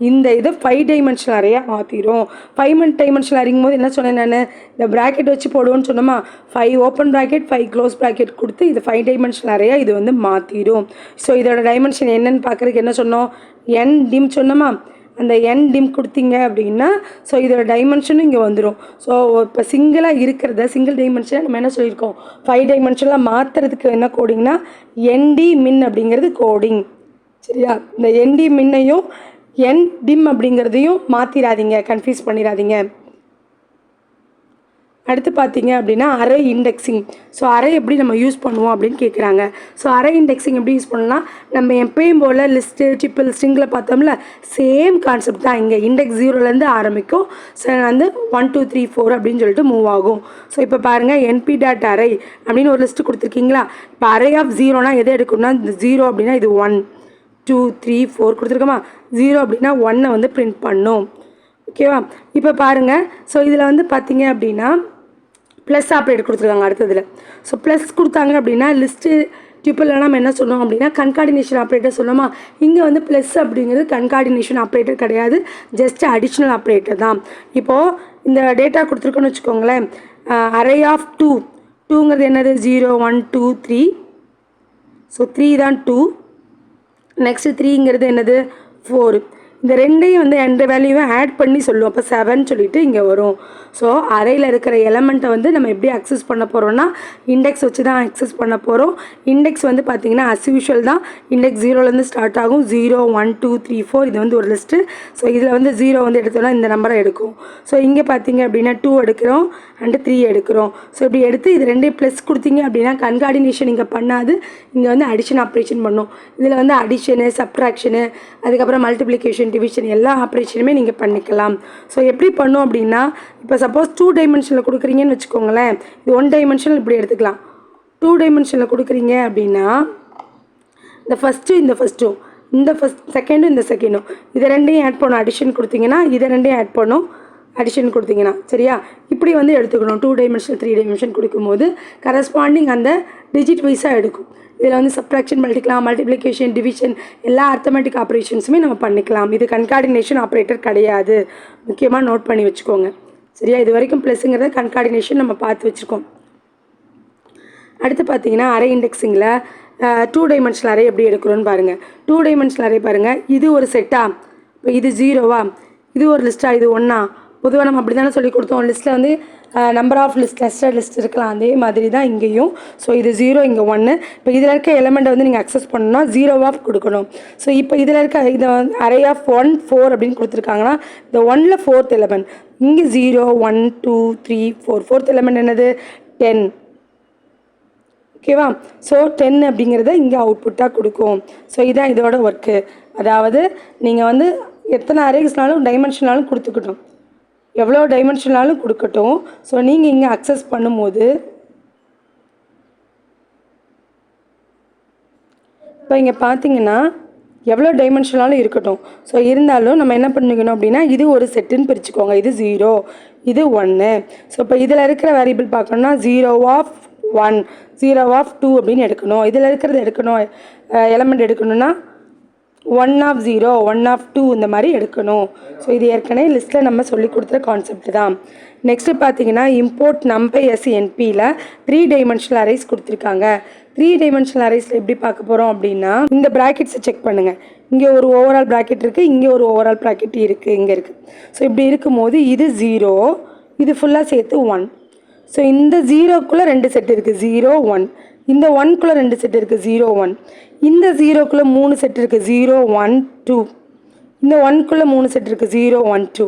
இந்த இதை 5 டைமென்ஷனல் அரேயாக மாற்றிடும். 5 டைமென்ஷனல் அரேங்கும் போது என்ன சொன்னேன் நான், இந்த ப்ராக்கெட் வச்சு போடுவோன்னு சொன்னோமா, 5 ஓப்பன் ப்ராக்கெட் 5 க்ளோஸ் ப்ராக்கெட் கொடுத்து இது 5 டைமென்ஷனல் அரேயாக இது வந்து மாற்றிடும். ஸோ இதோட டைமென்ஷன் என்னன்னு பார்க்குறதுக்கு என்ன சொன்னோம், n dim சொன்னோமா, அந்த n dim கொடுத்தீங்க அப்படின்னா ஸோ இதோட டைமென்ஷனும் இங்கே வந்துடும். ஸோ இப்போ சிங்கிளாக இருக்கிறத சிங்கிள் டைமென்ஷனை நம்ம என்ன சொல்லியிருக்கோம், 5 டைமென்ஷனாக மாற்றுறதுக்கு என்ன கோடிங்னா nd min அப்படிங்கிறது கோடிங். சரியா, இந்த nd minனையும் n dim அப்படிங்கிறதையும் மாற்றிடாதீங்க, கன்ஃபியூஸ் பண்ணிடாதீங்க. அடுத்து பார்த்தீங்க அப்படின்னா அரே இண்டெக்ஸிங். ஸோ அரே எப்படி நம்ம யூஸ் பண்ணுவோம் அப்படின்னு கேட்குறாங்க. ஸோ அரே இண்டெக்ஸிங் எப்படி யூஸ் பண்ணலாம், நம்ம எப்பயும் போல் லிஸ்ட்டு ட்ரிப்பிள் ஸ்ட்ரிங்கில் பார்த்தோம்ல சேம் கான்செப்ட் தான். இங்கே இண்டெக்ஸ் 0லேருந்து ஆரம்பிக்கும். ஸோ வந்து 1 2 3 4 அப்படின்னு சொல்லிட்டு மூவ் ஆகும். ஸோ இப்போ பாருங்கள் np.array அப்படின்னு ஒரு லிஸ்ட்டு கொடுத்துருக்கீங்களா. இப்போ அரே ஆஃப் 0னா எதை எடுக்கணும்னா, இந்த 0 அப்படின்னா இது 1 2 3 4 கொடுத்துருக்கோமா, 0 அப்படின்னா 1 வந்து பிரிண்ட் பண்ணும். ஓகேவா, இப்போ பாருங்கள். ஸோ இதில் வந்து பார்த்தீங்க அப்படின்னா ப்ளஸ் ஆப்ரேட்டர் கொடுத்துருக்காங்க அடுத்ததில். ஸோ ப்ளஸ் கொடுத்தாங்க அப்படின்னா லிஸ்ட்டு டியூப்பிள்லாம் நம்ம என்ன சொன்னோம் அப்படின்னா கன்கார்டினேஷன் ஆப்ரேட்டர் சொன்னோமா. இங்கே வந்து ப்ளஸ் அப்படிங்கிறது கன்கார்டினேஷன் ஆப்ரேட்டர் கிடையாது, ஜஸ்ட் அடிஷ்னல் ஆப்ரேட்டர் தான். இப்போது இந்த டேட்டா கொடுத்துருக்கோன்னு வச்சுக்கோங்களேன், அரே ஆஃப் 2 2ங்கிறது என்னது 0 1 2 3. ஸோ 3 தான் 2. நெக்ஸ்ட்டு 3ங்கிறது என்னது 4. இந்த ரெண்டையும் வந்து எந்த வேல்யூவை ஆட் பண்ணி சொல்லுவோம். அப்போ 7 சொல்லிட்டு இங்கே வரும். ஸோ அறையில் இருக்கிற எலமெண்ட்டை வந்து நம்ம எப்படி அக்சஸ் பண்ண போகிறோம்னா இண்டெக்ஸ் வச்சு தான் அக்சஸ் பண்ண போகிறோம். இண்டெக்ஸ் வந்து பார்த்திங்கன்னா அஸ் யூஷுவல் தான், இண்டெக்ஸ் 0லேருந்து ஸ்டார்ட் ஆகும். 0 1 2 3 4 இது வந்து ஒரு லிஸ்ட்டு. ஸோ இதில் வந்து 0 வந்து எடுத்தோம்னா இந்த நம்பரை எடுக்கும். ஸோ இங்கே பார்த்தீங்க அப்படின்னா 2 எடுக்கிறோம் அண்டு 3 எடுக்கிறோம். ஸோ இப்படி எடுத்து இது ரெண்டே ப்ளஸ் கொடுத்தீங்க அப்படின்னா கன்கார்டினேஷன் இங்கே பண்ணாது, இங்கே வந்து அடிஷன் ஆப்ரேஷன் பண்ணும். இதில் வந்து அடிஷனு சப்ட்ராக்ஷனு அதுக்கப்புறம் மல்டிப்ளிகேஷன் டிவிஷன் எல்லா ஆப்ரேஷனுமே நீங்கள் பண்ணிக்கலாம். ஸோ எப்படி பண்ணும் அப்படின்னா, இப்போ சப்போஸ் 2 டைமென்ஷனில் கொடுக்குறீங்கன்னு வச்சுக்கோங்களேன், இது 1 டைமென்ஷனல் இப்படி எடுத்துக்கலாம். 2 டைமென்ஷனில் கொடுக்குறீங்க அப்படின்னா இந்த ஃபஸ்ட்டும் இந்த செகண்டும் இந்த செகண்டும் இதை ரெண்டையும் ஆட் பண்ணும். அடிஷன் கொடுத்தீங்கன்னா இதை ரெண்டையும் ஆட் பண்ணும், அடிஷன் கொடுத்தீங்கன்னா சரியா. இப்படி வந்து எடுத்துக்கணும். 2 டைமென்ஷன் 3 டைமென்ஷன் கொடுக்கும்போது கரஸ்பாண்டிங் அந்த டிஜிட் வைஸாக எடுக்கும். இதில் வந்து சப்ட்ராக்ஷன் பண்ணிக்கலாம், மல்டிப்ளிகேஷன் டிவிஷன் எல்லா அர்த்தமெட்டிக் ஆப்ரேஷன்ஸுமே நம்ம பண்ணிக்கலாம். இது கன்கார்டினேஷன் ஆப்ரேட்டர் கிடையாது, முக்கியமாக நோட் பண்ணி வச்சுக்கோங்க சரியா. இது வரைக்கும் ப்ளஸ்ஸுங்கிறத கன்கார்டினேஷன் நம்ம பார்த்து வச்சுருக்கோம். அடுத்து பார்த்தீங்கன்னா அரே இண்டெக்ஸிங்கில் 2 டைமென்ஷனல் அரே எப்படி எடுக்கிறோன்னு பாருங்கள். 2 டைமென்ஷனல் அரே பாருங்கள், இது ஒரு செட்டா, இப்போ இது 0வா, இது ஒரு லிஸ்ட்டாக, இது 1ஆ. பொதுவாக நம்ம அப்படி தானே சொல்லி கொடுத்தோம், லிஸ்ட்டில் வந்து நம்பர் ஆஃப் நெஸ்டட் லிஸ்ட் இருக்கலாம், அதே மாதிரி தான் இங்கேயும். ஸோ இது 0 இங்கே 1. இப்போ இதில் இருக்க எலமெண்ட்டை வந்து நீங்கள் அக்சஸ் பண்ணணும்னா 0 கொடுக்கணும். ஸோ இப்போ இதில் இருக்க இதை வந்து அரே ஆஃப் 1 4 அப்படின்னு கொடுத்துருக்காங்கன்னா இந்த 1ல் 4th எலமெண்ட் இங்கே 0 1 2 3 4 4th எலமெண்ட் என்னது 10. ஓகேவா, ஸோ 10 அப்படிங்கிறத இங்கே அவுட்புட்டாக கொடுக்கும். ஸோ இதான் இதோட ஒர்க்கு. அதாவது நீங்கள் வந்து எத்தனை அரேஸ்னாலும் டைமென்ஷனாலும் கொடுத்துக்கிட்டோம், எவ்வளோ டைமென்ஷனாலும் கொடுக்கட்டும். ஸோ நீங்கள் இங்கே அக்சஸ் பண்ணும்போது இப்போ இங்கே பார்த்தீங்கன்னா எவ்வளோ டைமென்ஷனாலும் இருக்கட்டும். ஸோ இருந்தாலும் நம்ம என்ன பண்ணிக்கணும் அப்படின்னா இது ஒரு செட்டுன்னு பிரிச்சுக்கோங்க. இது 0 இது 1. ஸோ இப்போ இதில் இருக்கிற வேரியபிள் பார்க்கணுன்னா 0 ஆஃப் 1 0 ஆஃப் 2 அப்படின்னு எடுக்கணும். இதில் இருக்கிறது எடுக்கணும், எலமெண்ட் எடுக்கணும்னா 1 ஆஃப் 0 1 ஆஃப் 2 இந்த மாதிரி எடுக்கணும். ஸோ இது ஏற்கனவே லிஸ்ட்டில் நம்ம சொல்லி கொடுத்துற கான்செப்ட் தான். நெக்ஸ்ட்டு பார்த்தீங்கன்னா இம்போர்ட் நம்பை எஸ் என்பியில் 3 டைமென்ஷனல் அரேஸ் கொடுத்துருக்காங்க. 3 டைமென்ஷனல் அரேஸில் எப்படி பார்க்க போகிறோம் அப்படின்னா இந்த ப்ராக்கெட்ஸை செக் பண்ணுங்கள். இங்கே ஒரு ஓவரால் ப்ராக்கெட் இருக்குது, இங்கே ஒரு ஓவரால் ப்ராக்கெட் இருக்குது, இங்கே இருக்குது. ஸோ இப்படி இருக்கும்போது இது 0, இது ஃபுல்லாக சேர்த்து 1. ஸோ இந்த 0க்குள்ளே 2 செட் இருக்குது 0 1, இந்த 1க்குள்ளே 2 செட் இருக்குது 0 1, இந்த 0க்குள்ளே 3 செட் இருக்குது 0 1 2, இந்த 1க்குள்ளே 3 செட் இருக்குது 0 1 2.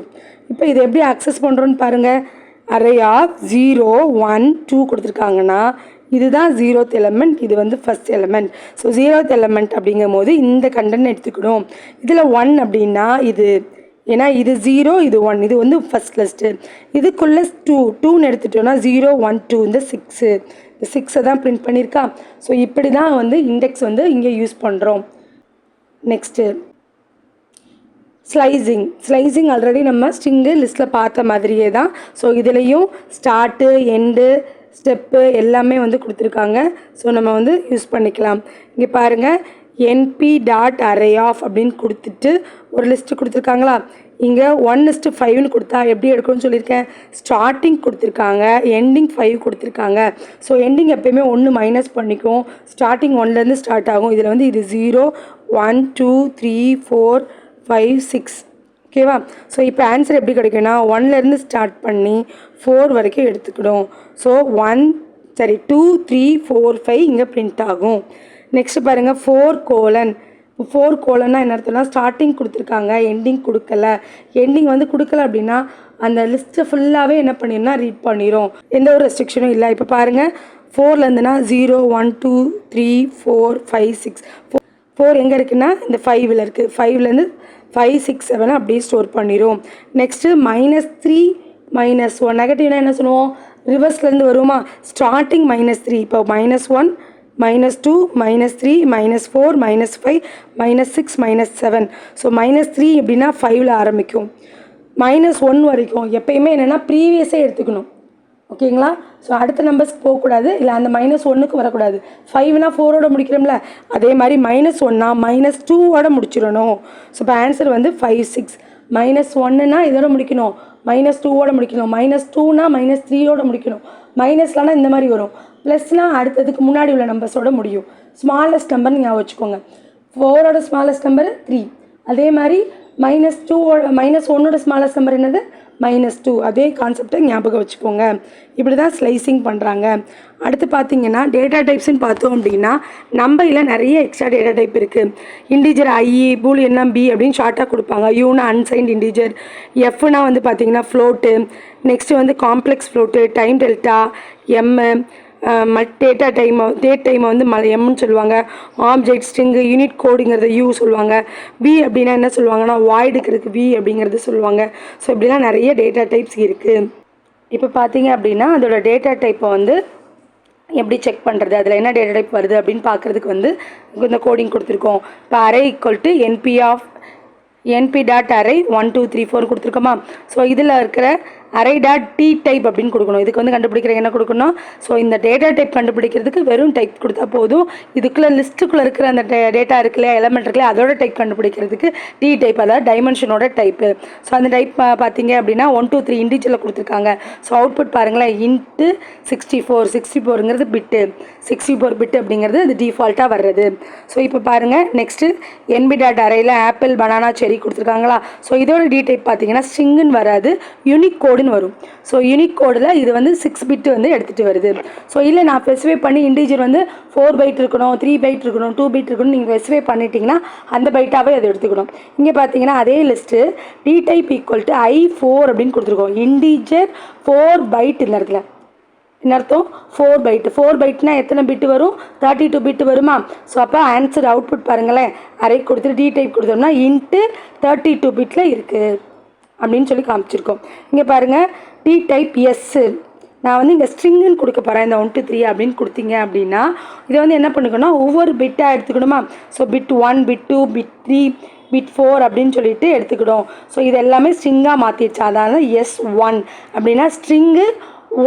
இப்போ இதை எப்படி அக்சஸ் பண்ணுறோன்னு பாருங்கள். அரே ஆஃப் 0 1 2 கொடுத்துருக்காங்கன்னா இதுதான் 0th எலமெண்ட், இது வந்து first element. So 0th element அப்படிங்கும் போது இந்த கண்டென்ட் எடுத்துக்கணும். இதில் 1 அப்படின்னா இது, ஏன்னா இது 0 இது 1, இது வந்து ஃபஸ்ட் லிஸ்ட்டு. இதுக்குள்ளே 2ன்னு எடுத்துட்டோன்னா 0 1 2 இந்த 6, இந்த 6 தான் பிரிண்ட் பண்ணியிருக்கா. ஸோ இப்படி தான் வந்து இண்டெக்ஸ் வந்து இங்கே யூஸ் பண்ணுறோம். நெக்ஸ்ட்டு ஸ்லைசிங் ஆல்ரெடி நம்ம ஸ்ட்ரிங்கு லிஸ்ட்டில் பார்த்த மாதிரியே தான். ஸோ இதுலேயும் ஸ்டார்ட்டு எண்டு ஸ்டெப்பு எல்லாமே வந்து கொடுத்துருக்காங்க. ஸோ நம்ம வந்து யூஸ் பண்ணிக்கலாம். இங்கே பாருங்கள், np.array of அப்படின்னு கொடுத்துட்டு ஒரு லிஸ்ட்டு கொடுத்துருக்காங்களா, இங்கே 1:5ன்னு கொடுத்தா எப்படி எடுக்கணும்னு சொல்லியிருக்கேன். ஸ்டார்டிங் கொடுத்துருக்காங்க, எண்டிங் 5 கொடுத்துருக்காங்க. ஸோ எண்டிங் எப்போயுமே 1 மைனஸ் பண்ணிக்கும், ஸ்டார்டிங் 1லேருந்து ஸ்டார்ட் ஆகும். இதில் வந்து இது 0 1 2 3 4 5 6. ஓகேவா? ஸோ இப்போ ஆன்சர் எப்படி கிடைக்கும்னா 1லேருந்து ஸ்டார்ட் பண்ணி 4 வரைக்கும் எடுத்துக்கிடும். ஸோ 2 3 4 5 இங்கே பிரிண்ட் ஆகும். நெக்ஸ்ட் பாருங்கள் 4 கோலன்னா என்ன அர்த்தம்னா ஸ்டார்டிங் கொடுத்துருக்காங்க, எண்டிங் கொடுக்கல. எண்டிங் வந்து கொடுக்கல அப்படின்னா அந்த லிஸ்ட்டை ஃபுல்லாகவே என்ன பண்ணிடும்னா ரீட் பண்ணிடும், எந்த ஒரு ரெஸ்ட்ரிக்ஷனும் இல்லை. இப்போ பாருங்கள் 4லேருந்துன்னா 0 1 2 3 4 5 6. 4 எங்கே இருக்குன்னா இந்த 5ல் இருக்குது. 5லேருந்து 5 6 7 அப்படியே ஸ்டோர் பண்ணிடும். நெக்ஸ்ட்டு -3 -1 நெகட்டிவ்னா என்ன சொல்லுவோம், ரிவர்ஸ்லேருந்து வருமா, ஸ்டார்டிங் -3. இப்போ -1 -2 -3 -4 -5 -6 -7. ஸோ -3 எப்படின்னா 5ல் ஆரம்பிக்கும். -1 வரைக்கும் எப்பயுமே என்னென்னா ப்ரீவியஸே எடுத்துக்கணும். ஓகேங்களா? ஸோ அடுத்த நம்பர்ஸ்க்கு போகக்கூடாது, இல்லை அந்த -1க்கு வரக்கூடாது. 5னா 4ஓட முடிக்கிறோம்ல, அதே மாதிரி -1னா -2ஓட முடிச்சிடணும். ஸோ இப்போ ஆன்சர் வந்து 5 6. -1னா இதோட முடிக்கணும், -2ஓட முடிக்கணும். -2னா -3ஓட முடிக்கணும். மைனஸ்லானா இந்த மாதிரி வரும். ப்ளஸ்னால் அடுத்ததுக்கு முன்னாடி உள்ள நம்பர்ஸோட முடியும். ஸ்மாலஸ்ட் நம்பர் ஞாபகம் வச்சுக்கோங்க. 4ஓட ஸ்மாலஸ்ட் நம்பர் 3. அதே மாதிரி -1ஓட ஸ்மாலஸ்ட் நம்பர் என்னது, -2. அதே கான்செப்டை ஞாபகம் வச்சுக்கோங்க. இப்படி தான் ஸ்லைசிங் பண்ணுறாங்க. அடுத்து பார்த்தீங்கன்னா டேட்டா டைப்ஸ்ன்னு பார்த்தோம் அப்படின்னா நம்பரில் நிறைய எக்ஸ்ட்ரா டேட்டா டைப் இருக்குது. இன்டிஜர் ஐ, பூலியன்னா பி அப்படின்னு ஷார்ட்டாக கொடுப்பாங்க. யூனா அன்சைன்ட் இன்டிஜர், எஃப்னா வந்து பார்த்தீங்கன்னா ஃப்ளோட்டு, நெக்ஸ்ட்டு வந்து complex float, time delta, M, date டைமை வந்து எம்னு சொல்லுவாங்க. ஆப்ஜெக்ட் ஸ்ட்ரிங்கு யூனிட் கோடுங்கிறத யூ சொல்லுவாங்க. பி அப்படின்னா என்ன சொல்லுவாங்கன்னா வாய்டுக்கிறதுக்கு வி அப்படிங்கிறது சொல்லுவாங்க. ஸோ இப்படிலாம் நிறைய டேட்டா டைப்ஸ் இருக்குது. இப்போ பார்த்தீங்க அப்படின்னா அதோட டேட்டா டைப்பை வந்து எப்படி செக் பண்ணுறது, அதில் என்ன டேட்டா டைப் வருது அப்படின்னு பார்க்குறதுக்கு வந்து இந்த கோடிங் கொடுத்துருக்கோம். இப்போ அரே np.array 1 2 3 4 கொடுத்துருக்கோமா. ஸோ இதில் இருக்கிற array.t டைப் அப்படின்னு கொடுக்கணும். இதுக்கு வந்து கண்டுபிடிக்கிற என்ன கொடுக்கணும், ஸோ இந்த டேட்டா டைப் கண்டுபிடிக்கிறதுக்கு வெறும் டைப் கொடுத்தா போதும். இதுக்குள்ளே லிஸ்ட்டுக்குள்ளே இருக்கிற அந்த டேட்டா இருக்குல்லையா, எலமெண்ட் இருக்குல்லையா, அதோட டைப் கண்டுபிடிக்கிறதுக்கு டி டைப், அதாவது டைமென்ஷனோட டைப்பு. ஸோ அந்த டைப் பார்த்தீங்க அப்படின்னா 1 2 3 இண்டிஜுவலில் கொடுத்துருக்காங்க. ஸோ அவுட்புட் பாருங்களேன், இன்ட்டு 64ங்கிறது பிட்டு, 64 பிட்டு அப்படிங்கிறது அது டிஃபால்ட்டாக வர்றது. ஸோ இப்போ பாருங்கள் நெக்ஸ்ட்டு nb.arrayல ஆப்பிள் பனானா செரி கொடுத்துருக்காங்களா. ஸோ இதோட டி டைப் பார்த்தீங்கன்னா ஸ்ட்ரிங்குன்னு வராது, யூனிக் கோடுன்னு வரும். ஸோ யூனிக் கோடில் இது வந்து 6 பிட்டு வந்து எடுத்துகிட்டு வருது. ஸோ இல்லை நான் ஸ்பெசிஃபை பண்ணி இன்டிஜர் வந்து 4 பைட் இருக்கணும், 3 பைட் இருக்கணும், 2 பைட் இருக்கணும் நீங்கள் ஸ்பெசிஃபை பண்ணிட்டீங்கன்னா அந்த பைட்டாகவே அதை எடுத்துக்கணும். இங்கே பார்த்தீங்கன்னா அதே list D type equal to I4 அப்படின்னு கொடுத்துருக்கோம். இன்டிஜர் 4 பைட் இந்த இடத்துல என்ன அர்த்தம், 4 பைட்டு. 4 பைட்னா எத்தனை பிட்டு வரும், 32 பிட்டு வருமா. ஸோ அப்போ ஆன்சர் அவுட்புட் பாருங்களேன், அரே கொடுத்துட்டு டி டைப் கொடுத்தோம்னா இன்ட்டு 32 பிட்டில் இருக்குது அப்படின்னு சொல்லி காமிச்சிருக்கோம். இங்கே பாருங்கள் டி டைப் எஸ்ஸு, நான் வந்து இங்கே ஸ்ட்ரிங்குன்னு கொடுக்க போகிறேன். இந்த 1 2 3 அப்படின்னு கொடுத்தீங்க அப்படின்னா இதை வந்து என்ன பண்ணிக்கணும்னா ஒவ்வொரு பிட்டாக எடுத்துக்கணுமா. So bit 1 bit 2 bit 3 bit 4 அப்படின்னு சொல்லிட்டு எடுத்துக்கிடும். ஸோ இது எல்லாமே ஸ்ட்ரிங்காக மாற்றிடுச்சு. அதாவது S1 அப்படின்னா ஸ்ட்ரிங்கு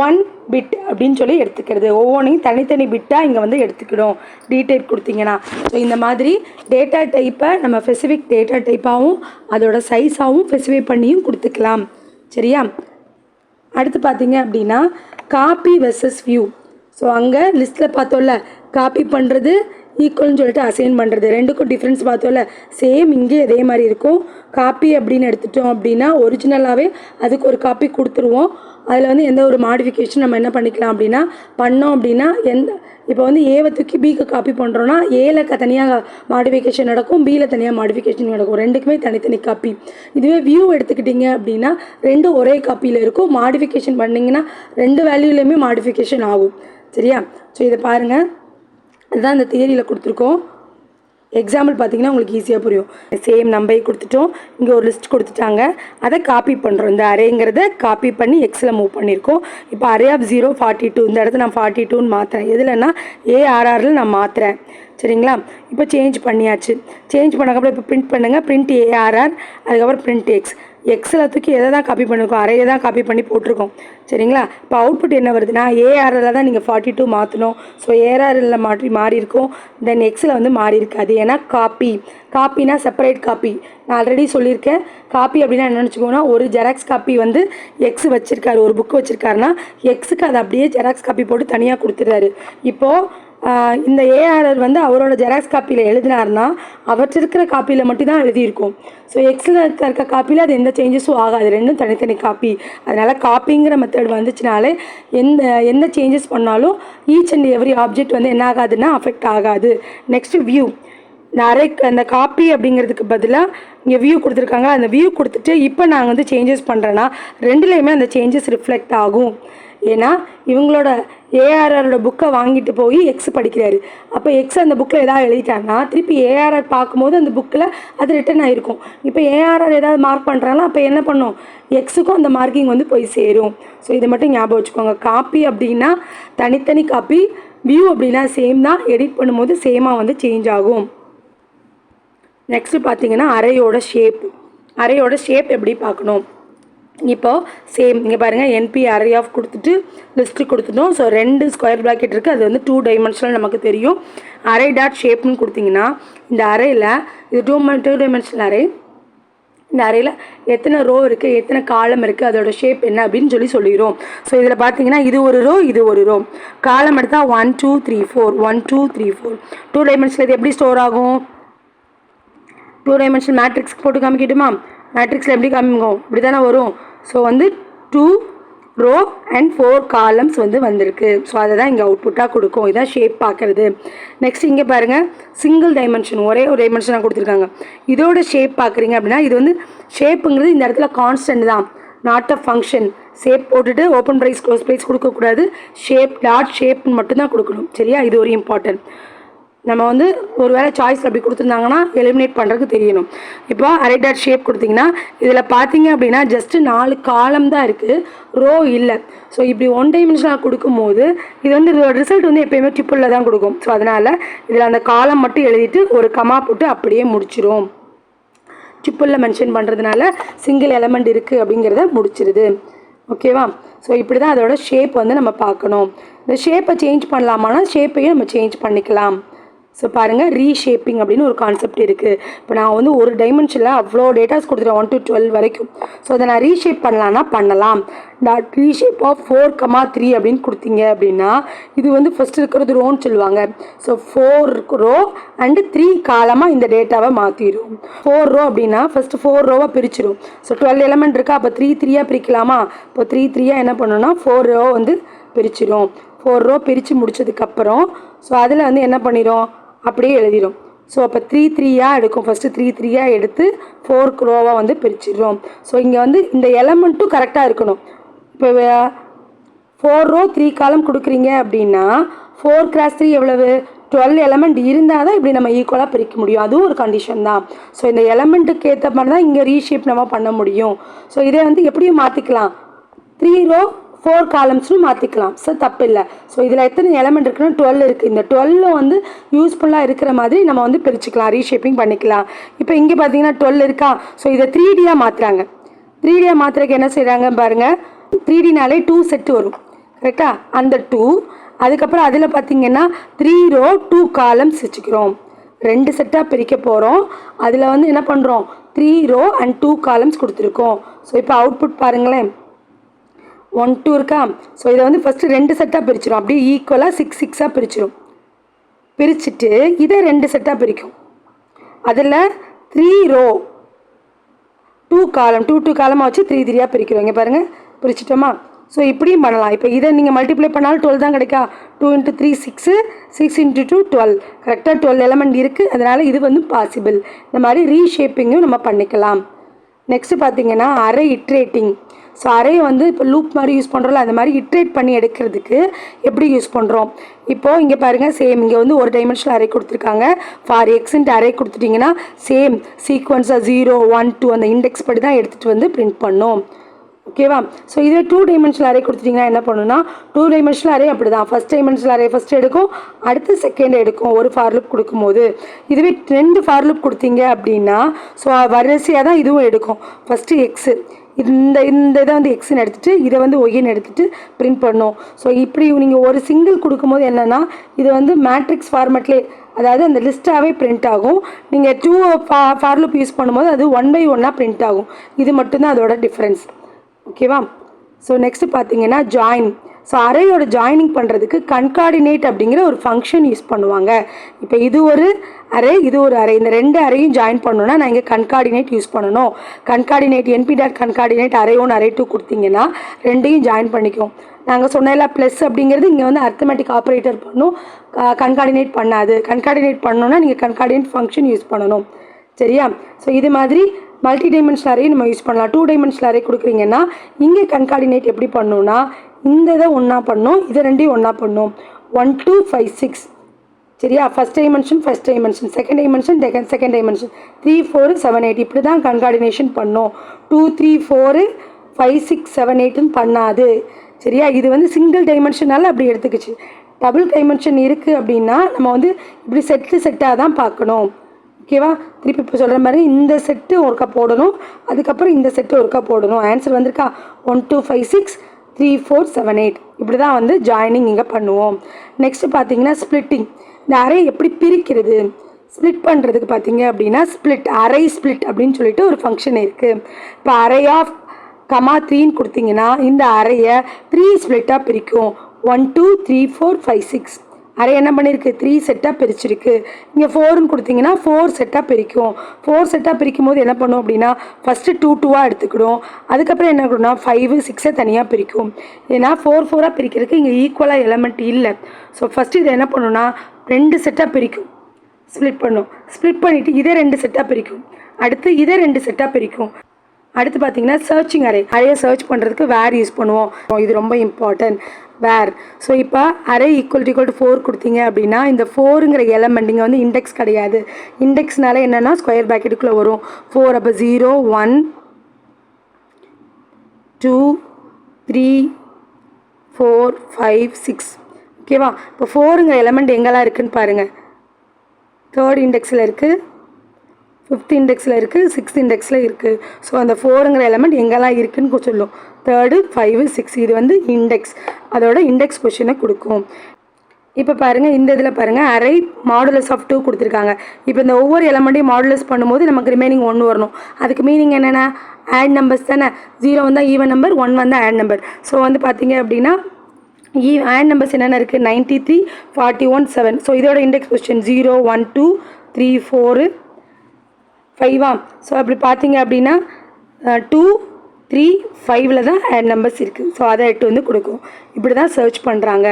1 பிட் அப்படின்னு சொல்லி எடுத்துக்கிறது. ஒவ்வொன்றையும் தனித்தனி பிட்டாக இங்கே வந்து எடுத்துக்கிடும் டி டைப் கொடுத்தீங்கன்னா. ஸோ இந்த மாதிரி டேட்டா டைப்பை நம்ம ஸ்பெசிஃபிக் டேட்டா டைப்பாகவும் அதோட சைஸாகவும் ஸ்பெசிஃபை பண்ணியும் கொடுத்துக்கலாம். சரியா? அடுத்து பார்த்தீங்க அப்படின்னா காப்பி வெர்சஸ் வியூ. ஸோ அங்கே லிஸ்ட்டில் பார்த்தோம்ல, காப்பி பண்ணுறது ஈக்குவல்னு சொல்லிட்டு அசைன் பண்ணுறது, ரெண்டுக்கும் டிஃப்ரென்ஸ் பார்த்தோம்ல. சேம் இங்கே அதே மாதிரி இருக்கும். காப்பி அப்படின்னு எடுத்துட்டோம் அப்படின்னா ஒரிஜினலாகவே அதுக்கு ஒரு காப்பி கொடுத்துருவோம். அதில் வந்து எந்த ஒரு மாடிஃபிகேஷன் நம்ம என்ன பண்ணிக்கலாம் அப்படின்னா பண்ணோம் அப்படின்னா இப்போ வந்து ஏவை தூக்கி பிக்கு காப்பி பண்ணுறோன்னா ஏல தனியாக மாடிஃபிகேஷன் நடக்கும், பியில் தனியாக மாடிஃபிகேஷன் நடக்கும். ரெண்டுக்குமே தனித்தனி காப்பி. இதுவே வியூ எடுத்துக்கிட்டிங்க அப்படின்னா ரெண்டும் ஒரே காப்பியில் இருக்கும். மாடிஃபிகேஷன் பண்ணிங்கன்னா 2 வேல்யூலேயுமே மாடிஃபிகேஷன் ஆகும். சரியா? ஸோ இதை பாருங்கள், அதுதான் இந்த தியரியில் கொடுத்துருக்கோம். எக்ஸாம்பிள் பார்த்தீங்கன்னா உங்களுக்கு ஈஸியாக புரியும். சேம் நம்பரை கொடுத்துட்டோம், இங்கே ஒரு லிஸ்ட் கொடுத்துட்டாங்க, அதை காப்பி பண்ணுறோம். இந்த அரேங்கிறத காப்பி பண்ணி எக்ஸில் மூவ் பண்ணியிருக்கோம். இப்போ அரே ஆஃப் 0 42 இந்த இடத்துல நான் 42ன்னு மாற்றுறேன். எதுலன்னா ARRல் நான் மாற்றுறேன். சரிங்களா? இப்போ சேஞ்ச் பண்ணியாச்சு. சேஞ்ச் பண்ணக்கப்புறம் இப்போ பிரிண்ட் பண்ணுங்கள், பிரிண்ட் ARR, அதுக்கப்புறம் பிரிண்ட் எக்ஸ். எக்ஸில் தூக்கி எதை தான் காப்பி பண்ணியிருக்கோம், அரையை தான் காப்பி பண்ணி போட்டிருக்கோம். சரிங்களா? இப்போ அவுட்புட் என்ன வருதுன்னா ஏஆர்எல்ல தான் நீங்கள் 42 மாற்றணும். ஸோ ஏஆர்எல்ல மாறி இருக்கும். தென் எக்ஸில் வந்து மாறி இருக்காது. ஏன்னா காப்பினா செப்பரேட் காப்பி. நான் ஆல்ரெடி சொல்லியிருக்கேன். காப்பி அப்படின்னா என்ன நினச்சிக்கோங்கன்னா, ஒரு ஜெராக்ஸ் காப்பி வந்து எக்ஸ் வச்சுருக்காரு, ஒரு புக் வச்சுருக்காருன்னா எக்ஸுக்கு அதை அப்படியே ஜெராக்ஸ் காப்பி போட்டு தனியாக கொடுத்துட்றாரு. இப்போது இந்த ஏஆர்எல் வந்து அவரோட ஜெராக்ஸ் காப்பியில் எழுதினார்னா அவற்று இருக்கிற காப்பியில் மட்டும்தான் எழுதியிருக்கும். ஸோ எக்ஸில் இருக்க காப்பியில் அது எந்த சேஞ்சஸும் ஆகாது, ரெண்டும் தனித்தனி காப்பி. அதனால் காப்பிங்கிற மெத்தட் வந்துச்சுனாலே எந்த சேஞ்சஸ் பண்ணாலும் ஈச் அண்ட் எவ்ரி ஆப்ஜெக்ட் வந்து என்ன ஆகாதுன்னா அஃபெக்ட் ஆகாது. Next view. அந்த காப்பி அப்படிங்கிறதுக்கு பதிலாக இங்கே வியூ கொடுத்துருக்காங்க. அந்த வியூ கொடுத்துட்டு இப்போ நாங்கள் வந்து சேஞ்சஸ் பண்ணுறேன்னா ரெண்டுலேயுமே அந்த சேஞ்சஸ் ரிஃப்ளெக்ட் ஆகும். ஏன்னா இவங்களோட ஏஆர்ஆரோட புக்கை வாங்கிட்டு போய் எக்ஸ் படிக்கிறாரு. அப்போ எக்ஸ் அந்த புக்கில் எதாவது எழுதிட்டாருன்னா திருப்பி ஏஆர்ஆர் பார்க்கும்போது அந்த புக்கில் அது ரிட்டன் ஆகிருக்கும். இப்போ ஏஆர்ஆர் ஏதாவது மார்க் பண்ணுறாங்கன்னா அப்போ என்ன பண்ணும், எக்ஸுக்கும் அந்த மார்க்கிங் வந்து போய் சேரும். ஸோ இதை மட்டும் ஞாபகம் வச்சுக்கோங்க. காப்பி அப்படின்னா தனித்தனி காப்பி, வியூ அப்படின்னா சேம் தான், எடிட் பண்ணும்போது சேமாக வந்து சேஞ்ச் ஆகும். நெக்ஸ்ட்டு பார்த்தீங்கன்னா அரையோட ஷேப் எப்படி பார்க்கணும். இப்போது சேம் இங்கே பாருங்கள், NP அரே ஆஃப் கொடுத்துட்டு லிஸ்ட்டு கொடுத்துட்டோம். ஸோ 2 ஸ்கொயர் ப்ராக்கெட் இருக்குது, அது வந்து 2 டைமென்ஷனல் நமக்கு தெரியும். அரே டாட் ஷேப்னு கொடுத்திங்கன்னா இந்த அரேயில் இது 2 டைமென்ஷனல் அரே. இந்த அரேயில் எத்தனை ரோ இருக்குது, எத்தனை காலம் இருக்குது, அதோட ஷேப் என்ன அப்படின்னு சொல்லிடும். ஸோ இதில் பார்த்தீங்கன்னா இது ஒரு ரோ, இது ஒரு ரோ. காலம் எடுத்தால் 1 2 3 4 1 2 3 4. 2 டைமென்ஷனல் இது எப்படி ஸ்டோர் ஆகும், 2 டைமென்ஷனல் மேட்ரிக்ஸ் போட்டு காமிக்கிட்டுமா? மேட்ரிக்ஸில் எப்படி காமிக்கும், இப்படி தானே வரும். ஸோ வந்து 2 ரோ அண்ட் 4 காலம்ஸ் வந்து வந்திருக்கு. ஸோ அதை தான் இங்கே அவுட்புட்டாக கொடுக்கும். இதான் ஷேப் பார்க்குறது. நெக்ஸ்ட் இங்கே பாருங்கள், சிங்கிள் டைமென்ஷன், ஒரே ஒரு டைமென்ஷனாக கொடுத்துருக்காங்க. இதோட ஷேப் பார்க்குறீங்க அப்படின்னா இது வந்து ஷேப்புங்கிறது இந்த இடத்துல கான்ஸ்டன்ட் தான், நாட் அ ஃபங்க்ஷன். ஷேப் போட்டுட்டு ஓப்பன் ப்ரைஸ் க்ளோஸ் ப்ரைஸ் கொடுக்கக்கூடாது, ஷேப்னு மட்டும்தான் கொடுக்கணும். சரியா? இது ஒரு இம்பார்ட்டன்ட். நம்ம வந்து ஒரு வேளை சாய்ஸில் அப்படி கொடுத்துருந்தாங்கன்னா எலிமினேட் பண்ணுறதுக்கு தெரியணும். இப்போ அரே டாட் ஷேப் கொடுத்திங்கன்னா இதில் பார்த்தீங்க அப்படின்னா ஜஸ்ட்டு 4 காலம் தான் இருக்குது, ரோ இல்லை. ஸோ இப்படி 1 டைமென்ஷனாக கொடுக்கும்போது இது வந்து ரிசல்ட் வந்து எப்போயுமே ட்ரிப்பிளில் தான் கொடுக்கும். ஸோ அதனால் இதில் அந்த காலம் மட்டும் எழுதிட்டு ஒரு கமா போட்டு அப்படியே முடிச்சிடும். ட்ரிப்பிளில் மென்ஷன் பண்ணுறதுனால சிங்கிள் எலமெண்ட் இருக்குது அப்படிங்கிறத முடிச்சிருது. ஓகேவா? ஸோ இப்படி தான் அதோட ஷேப் வந்து நம்ம பார்க்கணும். இந்த ஷேப்பை சேஞ்ச் பண்ணலாமான்னா ஷேப்பையும் நம்ம சேஞ்ச் பண்ணிக்கலாம். ஸோ பாருங்கள், ரீஷேப்பிங் அப்படின்னு ஒரு கான்செப்ட் இருக்குது. இப்போ நான் வந்து ஒரு டைமென்ஷனில் அவ்வளோ டேட்டாஸ் கொடுத்துட்டேன் 1 to 12 வரைக்கும். ஸோ அதை நான் ரீஷேப் பண்ணலான்னா பண்ணலாம். டாட் ரீஷேப் ஆஃப் 4,3 அப்படின்னு கொடுத்தீங்க அப்படின்னா இது வந்து ஃபஸ்ட்டு இருக்கிறது ரோன்னு சொல்லுவாங்க. ஸோ 4 ரோ அண்டு 3 காலமாக இந்த டேட்டாவை மாற்றிடும். 4 ரோ அப்படின்னா ஃபஸ்ட்டு 4 ரோவாக பிரிச்சிடும். ஸோ 12 எலமெண்ட் இருக்கா, அப்போ 3 3 பிரிக்கலாமா? இப்போ 3 3 என்ன பண்ணணும்னா 4 ரோ வந்து பிரிச்சிடும். 4 ரோ பிரித்து முடிச்சதுக்கப்புறம் ஸோ அதில் வந்து என்ன பண்ணிடும், அப்படியே எழுதிடும். ஸோ அப்போ 3 3 எடுக்கும். ஃபஸ்ட்டு 3 3 எடுத்து 4 ரோவாக வந்து பிரிச்சிடுறோம். ஸோ இங்கே வந்து இந்த எலமெண்ட்டும் கரெக்டாக இருக்கணும். இப்போ 4 ரோ 3 காலம் கொடுக்குறீங்க அப்படின்னா 4 × 3 எவ்வளவு, 12 எலமெண்ட் இருந்தால் தான் இப்படி நம்ம ஈக்குவலாக பிரிக்க முடியும். அதுவும் ஒரு கண்டிஷன் தான். ஸோ இந்த எலமெண்ட்டுக்கு ஏற்ற மாதிரி தான் இங்கே ரீஷேப் நம்ம பண்ண முடியும். ஸோ இதை வந்து எப்படியும் மாற்றிக்கலாம், 3 ரோ 4 காலம்ஸ்னு மாற்றிக்கலாம். ஸோ தப்பு இல்லை. ஸோ இதில் எத்தனை எலமெண்ட் இருக்குன்னா 12 இருக்குது. இந்த 12 வந்து யூஸ்ஃபுல்லாக இருக்கிற மாதிரி நம்ம வந்து பிரிச்சுக்கலாம், ரீஷேப்பிங் பண்ணிக்கலாம். இப்போ இங்கே பார்த்தீங்கன்னா 12 இருக்கா. ஸோ இதை 3Dயாக மாற்றுறாங்க. 3Dயாக மாற்றுறதுக்கு என்ன செய்கிறாங்க பாருங்கள், 3Dனாலே 2 செட்டு வரும் கரெக்டாக. அந்த 2 அதுக்கப்புறம் அதில் பார்த்தீங்கன்னா 3 ரோ 2 காலம்ஸ் வச்சுக்கிறோம். 2 செட்டாக பிரிக்க போகிறோம். அதில் வந்து என்ன பண்ணுறோம், 3 ரோ அண்ட் 2 காலம்ஸ் கொடுத்துருக்கோம். ஸோ இப்போ அவுட்புட் பாருங்களேன், 1 2 இருக்கா. ஸோ இதை வந்து ஃபஸ்ட்டு 2 செட்டாக பிரிச்சிடும், அப்படியே ஈக்குவலாக 6 6 பிரிச்சிடும். பிரிச்சுட்டு இதை 2 செட்டாக பிரிக்கும். அதில் 3 ரோ 2 காலம் 2 காலமாக வச்சு 3 3 பிரிக்கிறோம். இங்கே பாருங்கள், பிரிச்சிட்டோமா. ஸோ இப்படியும் பண்ணலாம். இப்போ இதை நீங்கள் மல்டிப்ளை பண்ணாலும் 12 தான் கிடைக்கா. 2 × 3 6, 6 × 2 12. கரெக்டாக 12 எலமெண்ட் இருக்குது. அதனால் இது வந்து பாசிபிள். இந்த மாதிரி ரீஷேப்பிங்கும் நம்ம பண்ணிக்கலாம். நெக்ஸ்ட்டு பார்த்தீங்கன்னா அரே இட்ரேட்டிங். ஸோ அரே வந்து இப்போ லூப் மாதிரி யூஸ் பண்ணுறோம்ல, அந்த மாதிரி இட்ரேட் பண்ணி எடுக்கிறதுக்கு எப்படி யூஸ் பண்ணுறோம். இப்போது இங்கே பாருங்கள், சேம் இங்கே வந்து ஒரு டைமென்ஷனல் அரே கொடுத்துருக்காங்க. ஃபார் எக்ஸ்ன்ட்டு அரே கொடுத்துட்டிங்கன்னா சேம் சீக்வன்ஸாக 0 1 2 அந்த இண்டெக்ஸ் படி தான் எடுத்துகிட்டு வந்து பிரிண்ட் பண்ணோம். ஓகேவா? ஸோ இதே 2 டைமென்ஷனல் அரே கொடுத்துட்டிங்கன்னா என்ன பண்ணுன்னா 2 டைமென்ஷனல் அரே அப்படி தான் ஃபஸ்ட் டைமென்ஷனல் அரே ஃபஸ்ட்டு எடுக்கும், அடுத்து செகண்ட் எடுக்கும் ஒரு ஃபார் லூப் கொடுக்கும்போது. இதுவே 2 ஃபார் லூப் கொடுத்தீங்க அப்படின்னா ஸோ வரிசையாக தான் இதுவும் எடுக்கும். ஃபஸ்ட்டு எக்ஸு இந்த இதை வந்து எக்ஸ்ன்னு எடுத்துகிட்டு இதை வந்து ஒய்ன்னு எடுத்துகிட்டு பிரிண்ட் பண்ணும். ஸோ இப்படி நீங்கள் ஒரு சிங்கிள் கொடுக்கும்போது என்னென்னா இது வந்து மேட்ரிக்ஸ் ஃபார்மேட்லேயே அதாவது அந்த லிஸ்ட்டாகவே பிரிண்ட் ஆகும். நீங்கள் 2 ஃபார் லூப் யூஸ் பண்ணும்போது அது 1 by 1 பிரிண்ட் ஆகும். இது மட்டும்தான் அதோட டிஃப்ரென்ஸ். ஓகேவா? ஸோ நெக்ஸ்ட்டு பார்த்தீங்கன்னா ஜாயின். ஸோ அரேயோட ஜாயினிங் பண்ணுறதுக்கு கன்கார்டினேட் அப்படிங்கிற ஒரு ஃபங்க்ஷன் யூஸ் பண்ணுவாங்க. இப்போ இது ஒரு அரே, இது ஒரு அரே, இந்த 2 அரையும் ஜாயின் பண்ணணுன்னா நான் இங்கே கன்கார்டினேட் யூஸ் பண்ணணும். கன்கார்டினேட் np.concatenate அரே 1 அரே 2 கொடுத்தீங்கன்னா 2யும் ஜாயின் பண்ணிக்கும். நாங்கள் சொன்னதில்ல ப்ளஸ் அப்படிங்கிறது இங்கே வந்து அர்த்தமேட்டிக் ஆப்ரேட்டர் பண்ணும், கன்கார்டினேட் பண்ணாது. கன்கார்டினேட் பண்ணணுன்னா நீங்கள் கன்கார்டினேட் ஃபங்க்ஷன் யூஸ் பண்ணணும். சரியா? ஸோ இது மாதிரி மல்டி டைமென்ஷனல் அரே நம்ம யூஸ் பண்ணலாம். 2 டைமென்ஷனல் அரே கொடுக்குறீங்கன்னா இங்கே கன்கார்டினேட் எப்படி பண்ணணும்னா இந்த இதை ஒன்றா பண்ணணும், இதை 2யும் ஒன்றா பண்ணணும். 1 2 5 6 சரியா? First dimension second dimension second dimension 3 4 7 8 இப்படி தான் கன்கார்டினேஷன் பண்ணோம். 2 3 4 5 6 7 8ன்னு பண்ணாது. சரியா? இது வந்து சிங்கிள் டைமென்ஷனால் அப்படி எடுத்துக்கிச்சு. டபுள் டைமென்ஷன் இருக்குது அப்படின்னா நம்ம வந்து இப்படி செட்டாக தான் பார்க்கணும். ஓகேவா? திருப்பி இப்போ சொல்கிற மாதிரி இந்த செட்டு ஒருக்கா போடணும், அதுக்கப்புறம் இந்த செட்டு ஒருக்கா போடணும். ஆன்சர் வந்திருக்கா 1 2 5 6 3 4 7 8 இப்படி தான் வந்து ஜாயினிங் இங்கே பண்ணுவோம். நெக்ஸ்ட்டு பார்த்தீங்கன்னா ஸ்ப்ளிட்டிங். இந்த அரே எப்படி பிரிக்கிறது ஸ்ப்ளிட் பண்ணுறதுக்கு பார்த்தீங்க அப்படின்னா அரே ஸ்ப்ளிட் அப்படின்னு சொல்லிட்டு ஒரு ஃபங்க்ஷன் இருக்குது. இப்போ அரே ஆஃப் கமா 3ன்னு கொடுத்தீங்கன்னா இந்த அரையை 3 ஸ்ப்ளிட்டாக பிரிக்கும். 1 2 3 4 5 6 அரே என்ன பண்ணியிருக்கு 3 செட்டாக பிரிச்சிருக்கு. இங்கே 4ன்னு கொடுத்தீங்கன்னா 4 செட்டாக பிரிக்கும். 4 செட்டாக பிரிக்கும் போது என்ன பண்ணும் அப்படின்னா ஃபஸ்ட்டு 2 2வாக எடுத்துக்கிடும். அதுக்கப்புறம் என்ன பண்ணுன்னா 5 6 தனியாக பிரிக்கும். ஏன்னா 4 4ஆக பிரிக்கிறதுக்கு இங்கே ஈக்குவலாக எலமெண்ட் இல்லை. ஸோ ஃபஸ்ட்டு இதை என்ன பண்ணுன்னா 2 செட்டாக பிரிக்கும், ஸ்ப்ளிட் பண்ணும். ஸ்ப்ளிட் பண்ணிவிட்டு இதை 2 செட்டாக பிரிக்கும், அடுத்து இதை 2 செட்டாக பிரிக்கும். அடுத்து பார்த்தீங்கன்னா சர்ச்சிங் அரையை சர்ச் பண்ணுறதுக்கு வேர் யூஸ் பண்ணுவோம். இது ரொம்ப இம்பார்ட்டன்ட் வேர். ஸோ இப்போ அரே ஈக்குவல் டு 4 கொடுத்தீங்க அப்படின்னா இந்த 4ங்கிற எலமெண்ட் இங்கே வந்து இண்டெக்ஸ் கிடையாது. இண்டெக்ஸ்னால என்னென்னா ஸ்கொயர் ப்ராக்கெட்டுக்குள்ளே வரும் 4. அப்போ 0 1 2 3 4 5 6 ஓகேவா? இப்போ 4ங்கிற எலமெண்ட் எங்கெல்லாம் இருக்குதுன்னு பாருங்கள். 3rd இண்டெக்ஸில் இருக்குது, 5th இண்டெக்ஸில் இருக்குது, 6th இண்டெக்ஸில் இருக்குது. ஸோ அந்த 4ங்கிற எலமெண்ட் எங்கெல்லாம் இருக்குதுன்னு சொல்லும். 3rd 5 6 இது வந்து இண்டெக்ஸ், அதோட இண்டெக்ஸ் பொசிஷனை கொடுக்கும். இப்போ பாருங்கள் இந்த இதில் பாருங்கள் அரே மாடுலஸ் ஆஃப் 2 கொடுத்துருக்காங்க. இப்போ இந்த ஒவ்வொரு எலமெண்ட்டையும் மாடுலஸ் பண்ணும்போது நமக்கு ரிமைனிங் 1 வரணும். அதுக்கு மீனிங் என்னென்னா ஆட் நம்பர்ஸ் தானே. 0 வந்தால் ஈவன் நம்பர், 1 வந்தால் ஆட் நம்பர். ஸோ வந்து பார்த்தீங்க அப்படின்னா ஆட் நம்பர்ஸ் என்னென்ன இருக்குது 93 41 7. ஸோ இதோட இண்டெக்ஸ் பொசிஷன் 0 1 2 3 4 5. ஸோ அப்படி பார்த்தீங்க அப்படின்னா 2 3 5ல் தான் ஆட் நம்பர்ஸ் இருக்குது. ஸோ அதை 8 வந்து கொடுக்கும். இப்படி தான் சர்ச் பண்ணுறாங்க.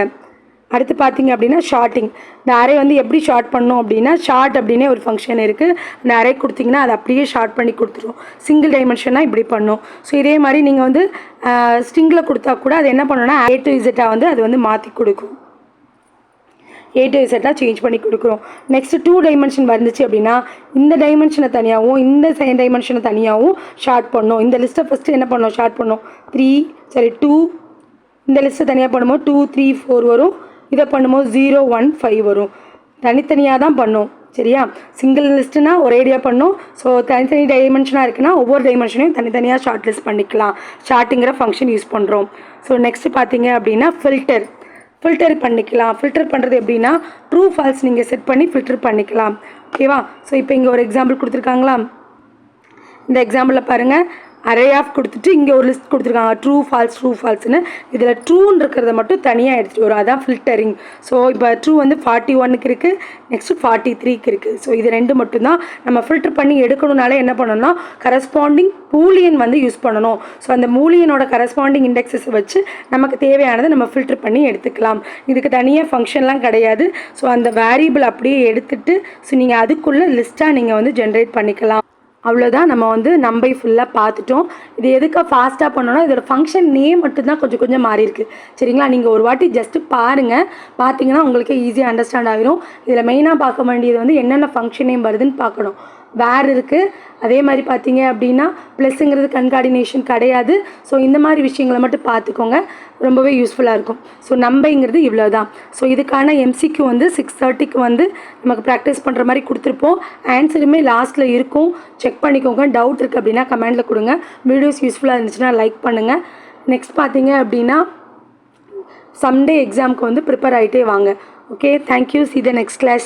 அடுத்து பார்த்தீங்க அப்படின்னா ஷார்ட்டிங். இந்த அரே வந்து எப்படி ஷார்ட் பண்ணணும் அப்படின்னா ஷார்ட் அப்படின்னே ஒரு ஃபங்க்ஷன் இருக்குது. அந்த அரே கொடுத்திங்கன்னா அதை அப்படியே ஷார்ட் பண்ணி கொடுத்துரும். சிங்கிள் டைமென்ஷனாக இப்படி பண்ணும். ஸோ இதே மாதிரி நீங்கள் வந்து ஸ்ட்ரிங்கில் கொடுத்தா கூட அது என்ன பண்ணணும்னா A to Z வந்து அது வந்து மாற்றி கொடுக்கும். A to Z சேஞ்ச் பண்ணி கொடுக்குறோம். நெக்ஸ்ட்டு 2 டைமென்ஷன் வந்துச்சு அப்படின்னா இந்த டைமென்ஷனை தனியாகவும் இந்த செகண்ட் டைமென்ஷனை தனியாகவும் ஷார்ட் பண்ணோம். இந்த லிஸ்ட்டை ஃபஸ்ட்டு என்ன பண்ணோம் ஷார்ட் பண்ணோம் 2 இந்த லிஸ்ட்டை தனியாக பண்ணும்போது 2 3 4 வரும். இதை பண்ணும்போது 0 1 5 வரும். தனித்தனியாக தான் பண்ணும். சரியா? சிங்கிள் லிஸ்ட்டுனா ஒரேடியாக பண்ணும். ஸோ தனித்தனி டைமென்ஷனாக இருக்குன்னா ஒவ்வொரு டைமென்ஷனையும் தனித்தனியாக ஷார்ட் லிஸ்ட் பண்ணிக்கலாம். ஷார்ட்டுங்கிற ஃபங்க்ஷன் யூஸ் பண்ணுறோம். ஸோ நெக்ஸ்ட்டு பார்த்தீங்க அப்படின்னா ஃபில்டர் பண்ணிக்கலாம். ஃபில்டர் பண்ணுறது எப்படின்னா ட்ரூ ஃபால்ஸ் நீங்கள் செட் பண்ணி ஃபில்டர் பண்ணிக்கலாம். ஓகேவா? ஸோ இப்போ இங்கே ஒரு எக்ஸாம்பிள் கொடுத்துருக்காங்களா? இந்த எக்ஸாம்பிளில் பாருங்கள் அரே ஆஃப் கொடுத்துட்டு இங்கே ஒரு லிஸ்ட் கொடுத்துருக்காங்க ட்ரூ ஃபால்ஸ்னு. இதில் ட்ரூன்னு இருக்கிறத மட்டும் தனியாக எடுத்துகிட்டு வரும். அதான் ஃபில்டரிங். ஸோ இப்போ ட்ரூ வந்து 41க்கு இருக்குது, நெக்ஸ்ட்டு 43க்கு இருக்குது. ஸோ இது 2 மட்டும்தான் நம்ம ஃபில்டர் பண்ணி எடுக்கணுனாலே என்ன பண்ணணும்னா கரஸ்பாண்டிங் பூலியன் வந்து யூஸ் பண்ணணும். ஸோ அந்த பூலியனோட கரஸ்பாண்டிங் இண்டெக்ஸஸ் வச்சு நமக்கு தேவையானதை நம்ம ஃபில்டர் பண்ணி எடுத்துக்கலாம். இதுக்கு தனியாக ஃபங்க்ஷன்லாம் கிடையாது. ஸோ அந்த வேரியபிள் அப்படியே எடுத்துகிட்டு ஸோ நீங்கள் அதுக்குள்ளே லிஸ்ட்டாக நீங்கள் வந்து ஜென்ரேட் பண்ணிக்கலாம். அவ்வளோதான். நம்ம வந்து நம்பை ஃபுல்லாக பார்த்துட்டோம். இது எதுக்காக ஃபாஸ்ட்டாக பண்ணோன்னா இதோட ஃபங்க்ஷன் நேம் மட்டும்தான் கொஞ்சம் மாறி இருக்குது. சரிங்களா? நீங்கள் ஒரு வாட்டி ஜஸ்ட்டு பாருங்கள். பார்த்தீங்கன்னா உங்களுக்கே ஈஸியாக அண்டர்ஸ்டாண்ட் ஆகிரும். இதில் மெயினாக பார்க்க வேண்டியது வந்து என்னென்ன ஃபங்க்ஷன் நேம் வருதுன்னு பார்க்கணும். வேர் இருக்குது. அதே மாதிரி பார்த்தீங்க அப்படின்னா ப்ளஸ்ஸுங்கிறது கன்கார்டினேஷன் கிடையாது. ஸோ இந்த மாதிரி விஷயங்களை மட்டும் பார்த்துக்கோங்க, ரொம்பவே யூஸ்ஃபுல்லாக இருக்கும். ஸோ நம்பைங்கிறது இவ்வளோ தான். ஸோ இதுக்கான எம்சிக்கு வந்து 6:30க்கு வந்து நமக்கு ப்ராக்டிஸ் பண்ணுற மாதிரி கொடுத்துருப்போம். ஆன்சருமே லாஸ்ட்டில் இருக்கும், செக் பண்ணிக்கோங்க. டவுட் இருக்குது அப்படின்னா கமெண்ட்டில் கொடுங்க. வீடியோஸ் யூஸ்ஃபுல்லாக இருந்துச்சுன்னா லைக் பண்ணுங்கள். நெக்ஸ்ட் பார்த்தீங்க அப்படின்னா சம்டே எக்ஸாமுக்கு வந்து ப்ரிப்பேர் ஆகிட்டே வாங்க. Okay, thank you. See the next class.